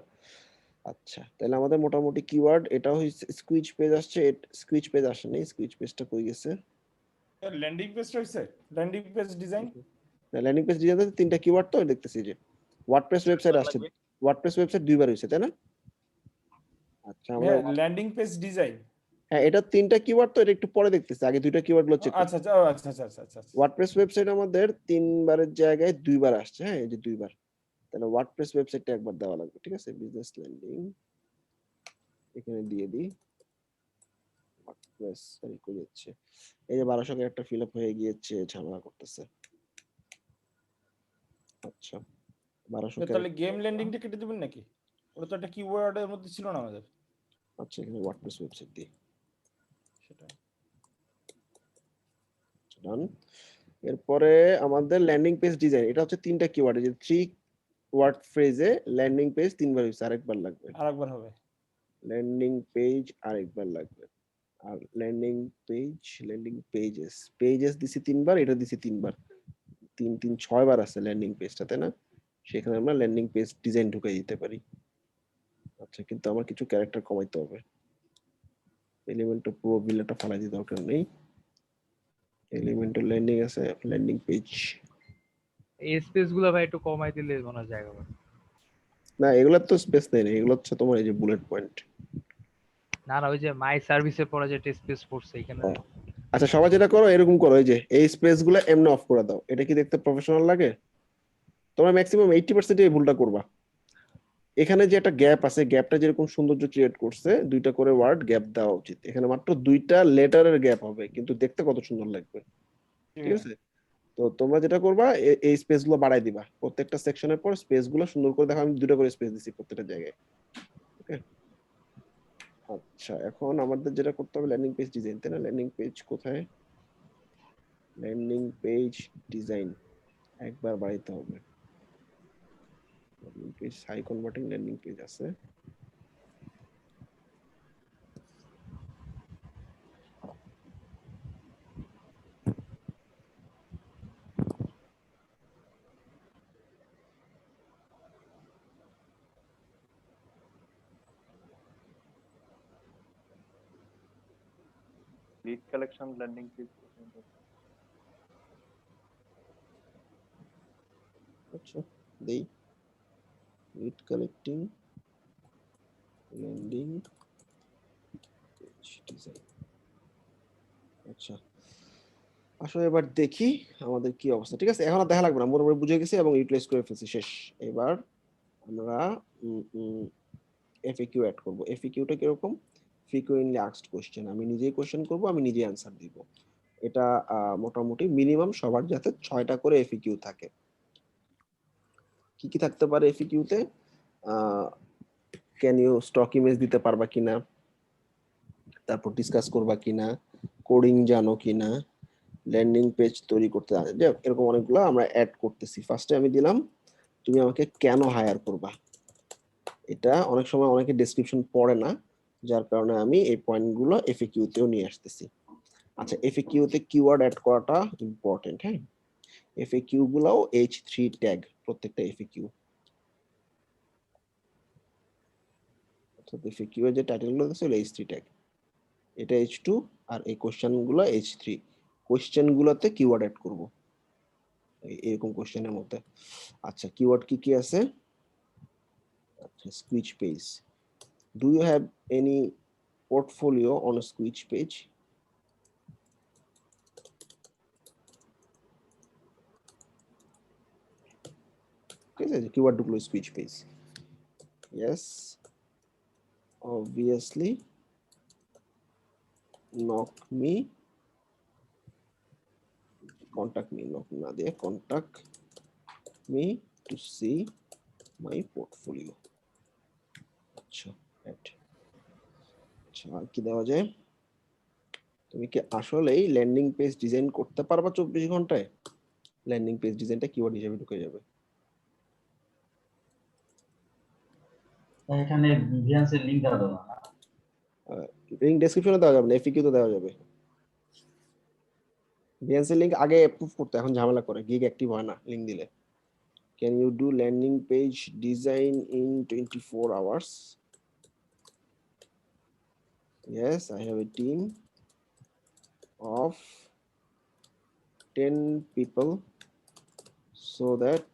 আচ্ছা তাহলে আমাদের মোটামুটি কিওয়ার্ড এটা হইছে। স্কুইচ পেজ আসছে, স্কুইচ পেজ আসে নাই, স্কুইচ পেজটা কই গেছে? ল্যান্ডিং পেজ হইছে, landing page design. Landing page ডিজাইনে তিনটা কিওয়ার্ড তো দেখতেছি যে ওয়ার্ডপ্রেস ওয়েবসাইট আসছে, ওয়ার্ডপ্রেস ওয়েবসাইট 2 বার হইছে তাই না? আচ্ছা আমরা ল্যান্ডিং পেজ ডিজাইন, হ্যাঁ এটা তিনটা কিওয়ার্ড তো, এটা একটু পরে দেখতেছি, আগে দুইটা কিওয়ার্ড গুলো চেক আচ্ছা আচ্ছা আচ্ছা আচ্ছা আচ্ছা। ওয়ার্ডপ্রেস ওয়েবসাইট আমাদের 3 বারের জায়গায় 2 বার আসছে। হ্যাঁ এই যে 2 বার, তাহলে ওয়ার্ডপ্রেস ওয়েবসাইটটা একবার দেওয়া লাগবে। ঠিক আছে, বিজনেস ল্যান্ডিং এখানে দিয়ে দিই। ওয়ার্ডপ্রেস সরি করে যাচ্ছে, এই যে 1200 কে একটা ফিল আপ হয়ে গিয়েছে, ঝামেলা করতেছে। আচ্ছা 1200 কে তাহলে গেম ল্যান্ডিংটা কেটে দিবেন নাকি? ওটা তো একটা কিওয়ার্ডের মধ্যে ছিল না আমাদের। আচ্ছা এখানে ওয়ার্ডপ্রেস ওয়েবসাইট দিই, সেটা ডান। এরপরে আমাদের ল্যান্ডিং পেজ ডিজাইন, এটা হচ্ছে তিনটা কিওয়ার্ড, যে 3 ওয়ার্ড ফ্রেজে ল্যান্ডিং পেজ 3 বার হইছে, আরেকবার লাগবে। আরেকবার হবে ল্যান্ডিং পেজ আরেকবার লাগবে। আর ল্যান্ডিং পেজেস পেজেস দিছি 3 বার, এটা দিছি 3 বার, 3 3 6 বার আছে ল্যান্ডিং পেজটা তাই না? সেখানে আমরা ল্যান্ডিং পেজ ডিজাইন ঢুকাই দিতে পারি। আচ্ছা কিন্তু আমার কিছু ক্যারেক্টার কমাইতে হবে, এলিমেন্ট পুরো বিলটা ফালাই দিতে দরকার নেই। এলিমেন্ট ল্যান্ডিং আছে, ল্যান্ডিং পেজ এই স্পেস গুলো ভাই একটু কমাই দিলে মনে হয় জায়গা পাবে। না এগুলা তো স্পেস নেই, এগুলো হচ্ছে তোমার এই যে বুলেট পয়েন্ট। না না ওই যে মাই সার্ভিসের পরে যে স্পেস পড়ছে এখানে। আচ্ছা সবাই যেটা করো এরকম করো, এই যে এই স্পেস গুলো এমনি অফ করে দাও, এটা কি দেখতে প্রফেশনাল লাগে? তোমরা ম্যাক্সিমাম 80% এই ভুলটা করবা। এখানে যে একটা গ্যাপ আছে, গ্যাপটা যেরকম সৌন্দর্য ক্রিয়েট করছে, দুইটা করে ওয়ার্ড গ্যাপ দেওয়া উচিত। এখানে মাত্র 2টা লেটারের গ্যাপ হবে, কিন্তু দেখতে কত সুন্দর লাগবে। ঠিক আছে, তো তোমরা যেটা করবা এই স্পেস গুলো বাড়াই দিবা, প্রত্যেকটা সেকশনের পর স্পেস গুলো সুন্দর করে দেখো, আমি 2টা করে স্পেস দিছি প্রত্যেকটা জায়গায়। ওকে আচ্ছা এখন আমাদের যেটা করতে হবে ল্যান্ডিং পেজ ডিজাইন তাই না? ল্যান্ডিং পেজ কোথায়? ল্যান্ডিং পেজ ডিজাইন একবার বাড়াইতে হবে। Landing page high converting landing page আছে, লিড কালেকশন ল্যান্ডিং পেজ। আচ্ছা দেই lead collecting landing page design. আচ্ছা আসলে এবার দেখি আমাদের কি অবস্থা। ঠিক আছে এখন আর দেখা লাগবে না, মোটামুটি বুঝে গেছি এবং ইউটিলাইজ করে ফেলছি, শেষ। এবার আমরা এফএকিউ অ্যাড করব। এফএকিউটা কিরকম? ফ্রিকোয়েন্টলি আস্কড কোশ্চেন, আমি নিজেই কোশ্চেন করব, আমি নিজেই অ্যানসার দিব। এটা মোটামুটি মিনিমাম সবার যাতে 6টা করে এফএকিউ থাকে। কি কি থাকতে পারে এফএকিউতে? ক্যান ইউ স্টক ইমেজ দিতে পারবা কিনা, তারপর ডিসকাস করবা কিনা, কোডিং জানো কিনা, ল্যান্ডিং পেজ তৈরি করতে যে এরকম অনেকগুলো আমরা অ্যাড করতেছি। ফার্স্টে আমি দিলাম তুমি আমাকে কেন হায়ার করবা। এটা অনেক সময় অনেকে ডেসক্রিপশন পড়ে না, যার কারণে আমি এই পয়েন্টগুলো এফএকিউ তেও নিয়ে আসতেছি। আচ্ছা, এফএকিউ তে কিওয়ার্ড অ্যাড করাটা ইম্পর্টেন্ট। হ্যাঁ, এফএকিউ গুলাও H3 ট্যাগ প্রত্যেকটা এফএকিউ। অর্থাৎ এফএকিউ এর যে টাইটেলগুলো আছে হলো H3 ট্যাগ, এটা H2 আর এই কোশ্চেন গুলো H3। কোশ্চেন গুলোতে কিওয়ার্ড অ্যাড করব এরকম কোশ্চেনের মধ্যে। আচ্ছা, কিওয়ার্ড কি কি আছে? আচ্ছা, squeeze page. Do you have any portfolio on a Squeech page? Okay, so the keyword to close Squeech page. Yes, obviously. Knock me, contact me, knock me there, contact me to see my portfolio. আচ্ছা, আচ্ছা, আর কি দেওয়া যায়? তুমি কি আসলেই landing page design করতে পারবা 24 ঘন্টায়? ল্যান্ডিং পেজ ডিজাইনটা কিওয়ার্ড হিসেবে ঢুকে যাবে। এখানে ভিএনসির লিংক দেওয়া যাবে না? লিংক ডেসক্রিপশনে দেওয়া যাবে না, এফএকিউ তে দেওয়া যাবে। ভিএনসি লিংক আগে অ্যাপ্রুভ করতে, এখন ঝামেলা করে, গিগ অ্যাক্টিভ হয় না লিংক দিলে। Can you do landing page design in 24 hours? Yes, I have a team of 10 people so that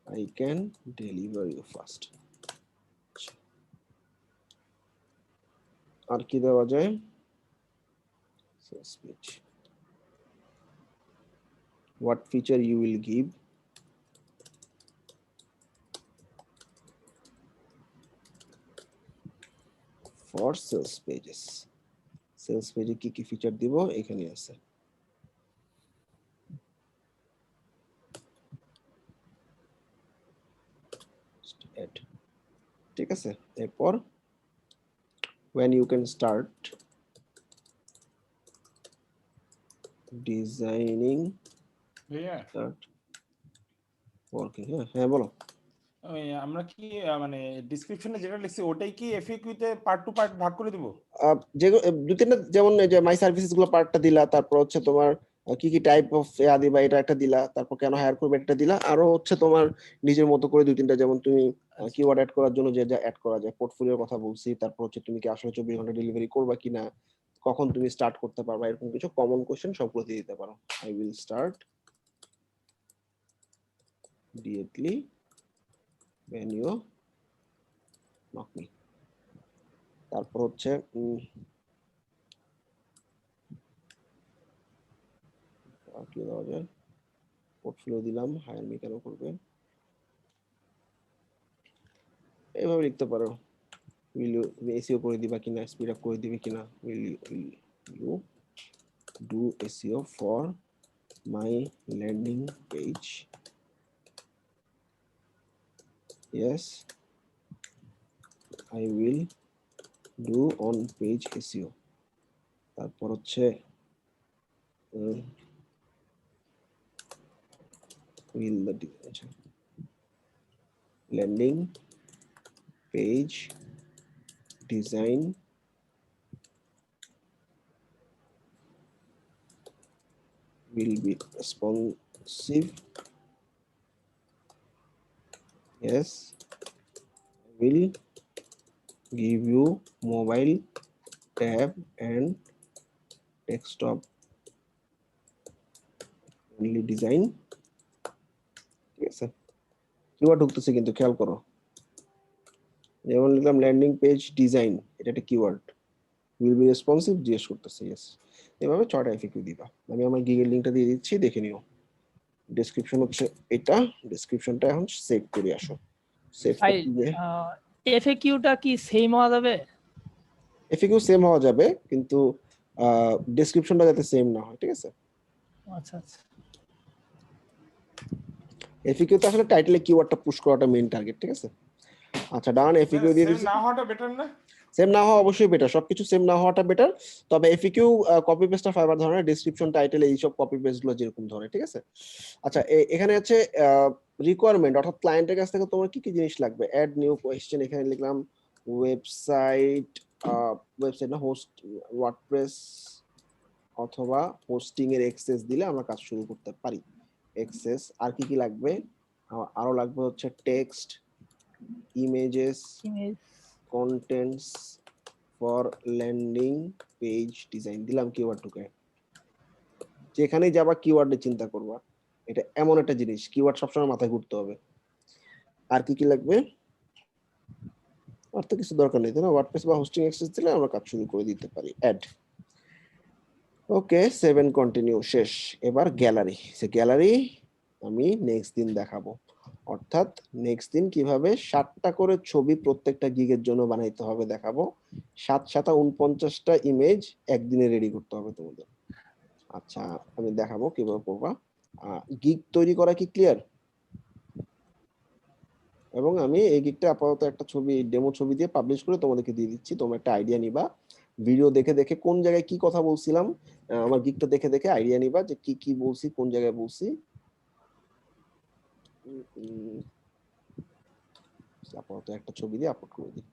I can deliver you fast. আর কি দেওয়া যায়? Sales page. What feature you will give? For sales pages. Sales page কি কি feature দিব এখানে আছে। ঠিক আছে, এরপর when you can start designing, start working. হ্যাঁ বলো। আমরা কি মানে ডেসক্রিপশনে যেটা লিখছি ওটাই কি এফএকিউ তে পার্ট টু পার্ট ভাগ করে দিব? যে দুই তিনটা, যেমন এই যে মাই সার্ভিসেস গুলো পার্টটা দিলা, তারপর হচ্ছে তোমার কি কি টাইপ অফ দিবা এটা একটা দিলা, তারপর কেন হায়ার করবে একটা দিলা, আরো হচ্ছে তোমার নিজের মতো করে দুই তিনটা, যেমন তুমি কিওয়ার্ড অ্যাড করার জন্য যে যা অ্যাড করা যায়, পোর্টফোলিওর কথা বলছি, তারপর হচ্ছে তুমি কি আসলে 24 ঘন্টা ডেলিভারি করবা কিনা, কখন তুমি স্টার্ট করতে পারবা, এরকম কিছু কমন কোশ্চেন সবগুলো দিয়ে দিতে পারো। I will start directly when you knock me। তারপর হচ্ছে কি দেওয়া যায়, পোর্টফোলিও দিলাম, হায়ার মি কেন করবে, এইভাবে লিখতে পারো। উইল ইউ এসইও করে দিবা কিনা, স্পিড আপ করে দিবে কিনা, will you do SEO for my landing page? Yes, I will do on page SEO। তারপর হচ্ছে will the landing page design will be responsive? Yes, I will give you mobile tab and desktop only design। ঠিক আছে, keyword ঢুকতেছে কিন্তু খেয়াল করো, যেমন লিখলাম ল্যান্ডিং পেজ ডিজাইন, এটা একটা কিওয়ার্ড, উইল বি রেসপন্সিভ জিজ্ঞেস করতেছে। ইয়েস, এভাবে 6টা এফএকিউ দিবা। আমি আমার গিগের লিংকটা দিয়ে দিচ্ছি, দেখে নিও। ডেসক্রিপশন হচ্ছে এটা, ডেসক্রিপশনটা এখন সেভ করে আসো। সেভ করতে গিয়ে এফএকিউটা কি সেম হওয়া যাবে? এফএকিউ সেম হওয়া যাবে, কিন্তু ডেসক্রিপশনটা যাতে সেম না হয়। ঠিক আছে, আচ্ছা আচ্ছা। এফএকিউ তে আসলে টাইটেলে কিওয়ার্ডটা পুশ করাটা মেইন টার্গেট। ঠিক আছে, আচ্ছা ডান, এফএকিউ দিয়ে দিচ্ছি। না হওয়াটা বেটার না? সেম না হওয়া অবশ্যই বেটার, সবকিছু সেম না হওয়াটা বেটার। তবে এফিকিউ কপি পেস্টটা ফাইবার ধরনের, ডেসক্রিপশন টাইটেল এইসব কপি পেস্ট গুলো যেরকম ধরনের, ঠিক আছে। আচ্ছা এখানে হচ্ছে রিকোয়ারমেন্ট, অর্থাৎ ক্লায়েন্টের কাছ থেকে তোমার কি কি জিনিস লাগবে। অ্যাড নিউ কোয়েশ্চেন, এখানে লিখলাম ওয়েবসাইট, ওয়েবসাইট না হোস্ট, ওয়ার্ডপ্রেস অথবা হোস্টিং এর অ্যাক্সেস দিলে আমরা কাজ শুরু করতে পারি। অ্যাক্সেস, আর কি কি লাগবে, আরো লাগবে হচ্ছে text, images, contents for landing page design, দিলাম কিওয়ার্ড ঢুকে। যেখানেই যাবা কিওয়ার্ডে চিন্তা করবা, এটা এমন একটা জিনিস কিওয়ার্ড সবসময় মাথায় ঘুরতে হবে। আর কি কি লাগবে, আর তো কিছু দরকার নেই, তাই না? ওয়ার্ডপ্রেস বা হোস্টিং অ্যাক্সেস দিলে আমরা কাজ শুরু করে দিতে পারি। অ্যাড, ওকে 7 কন্টিনিউ, শেষ। এবার গ্যালারি, সে গ্যালারি আমি নেক্সট দিন দেখাবো, অর্থাৎ নেক্সট দিন কিভাবে 7টা করে ছবি প্রত্যেকটা গিগের জন্য বানাইতে হবে দেখাবো। 7 7 49টা ইমেজ একদিনে রেডি করতে হবে তোমাদের। আচ্ছা আমি দেখাবো কিভাবে করবা। গিগ তৈরি করা কি ক্লিয়ার? এবং আমি এই গিগটা আপাতত একটা ছবি, ডেমো ছবি দিয়ে পাবলিশ করে তোমাদেরকে দিয়ে দিচ্ছি, তোমরা একটা আইডিয়া নিবা। ভিডিও দেখে দেখে কোন জায়গায় কি কথা বলছিলাম, আমার গিগটা দেখে দেখে আইডিয়া নিবা যে কি কি বলছি, কোন জায়গায় বলছি। আপাতত একটা ছবি দিয়ে আপলোড করে দিই।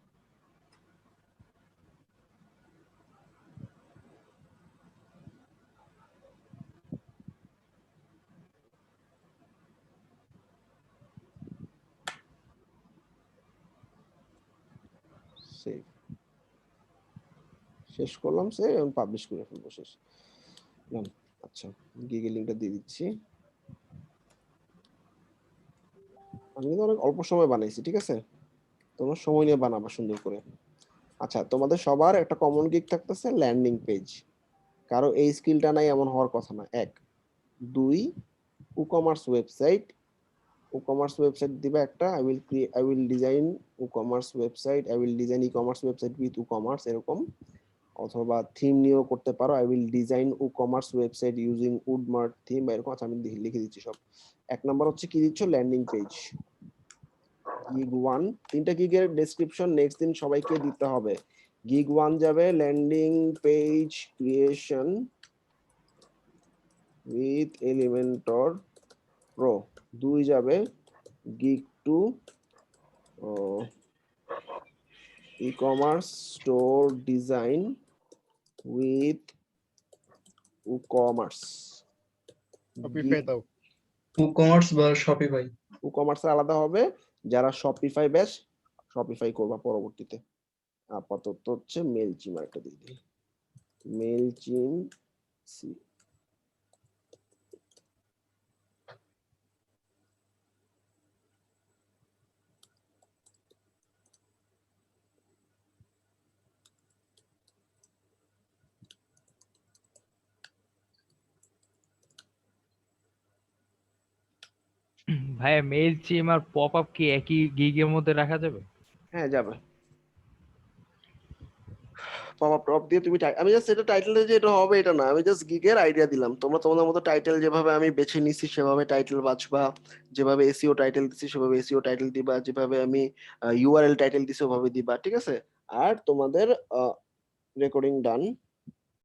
সেভ, শেষ করলাম, সে পাবলিশ করে ফেলবো, শেষ। আচ্ছা গিগের লিংকটা দিয়ে দিচ্ছি। আমি কিন্তু অনেক অল্প সময় বানাইছি, ঠিক আছে, তোমরা সময় নিয়ে বানাবা সুন্দর করে। আচ্ছা তোমাদের সবার একটা কমন গিগ থাকতেছে ল্যান্ডিং পেজ, কারো এই স্কিলটা নাই এমন হওয়ার কথা না। 1 2 ই-কমার্স ওয়েবসাইট, ই-কমার্স ওয়েবসাইট দিবা একটা, I will design ecommerce website, I will design ecommerce website with ecommerce, এরকম। অথবা থিম নিয়েও করতে পারো, I will design ecommerce website using Woodmart theme, বা এরকম। আচ্ছা আমি লিখে দিচ্ছি সব। 1 নাম্বার হচ্ছে কি দিচ্ছ, ল্যান্ডিং পেজ। গিগ 1, 3টা গিগের ডেসক্রিপশন নেক্সট দিন সবাইকে দিতে হবে। গিগ 1 যাবে landing page creation with Elementor pro. 2 যাবে gig 2 ecommerce store design with ecommerce. Ecommerce বা শপিফাই, ই-কমার্স আলাদা হবে, যারা শপিফাই ব্যাচ শপিফাই করবা পরবর্তীতে। আপাতত হচ্ছে মেলচিম, একটা দিয়ে দিই মেলচিম সি। ভাইয়া মেইল চিম আর পপ আপ কি একই গিগের মধ্যে রাখা যাবে? হ্যাঁ যাবে। পপ টপ দিয়ে তুমি আমি জাস্ট এটা টাইটেলে যে এটা হবে এটা না, আমি জাস্ট গিগের আইডিয়া দিলাম। তোমরা তোমাদের মতো টাইটেল যেভাবে আমি বেছে নিছি সেভাবে টাইটেল বাছবা, যেভাবে এসইও টাইটেল দিছি সেভাবে এসইও টাইটেল দিবা, যেভাবে আমি ইউআরএল টাইটেল দিছি ওভাবে দিবা, ঠিক আছে। আর তোমাদের রেকর্ডিং ডান।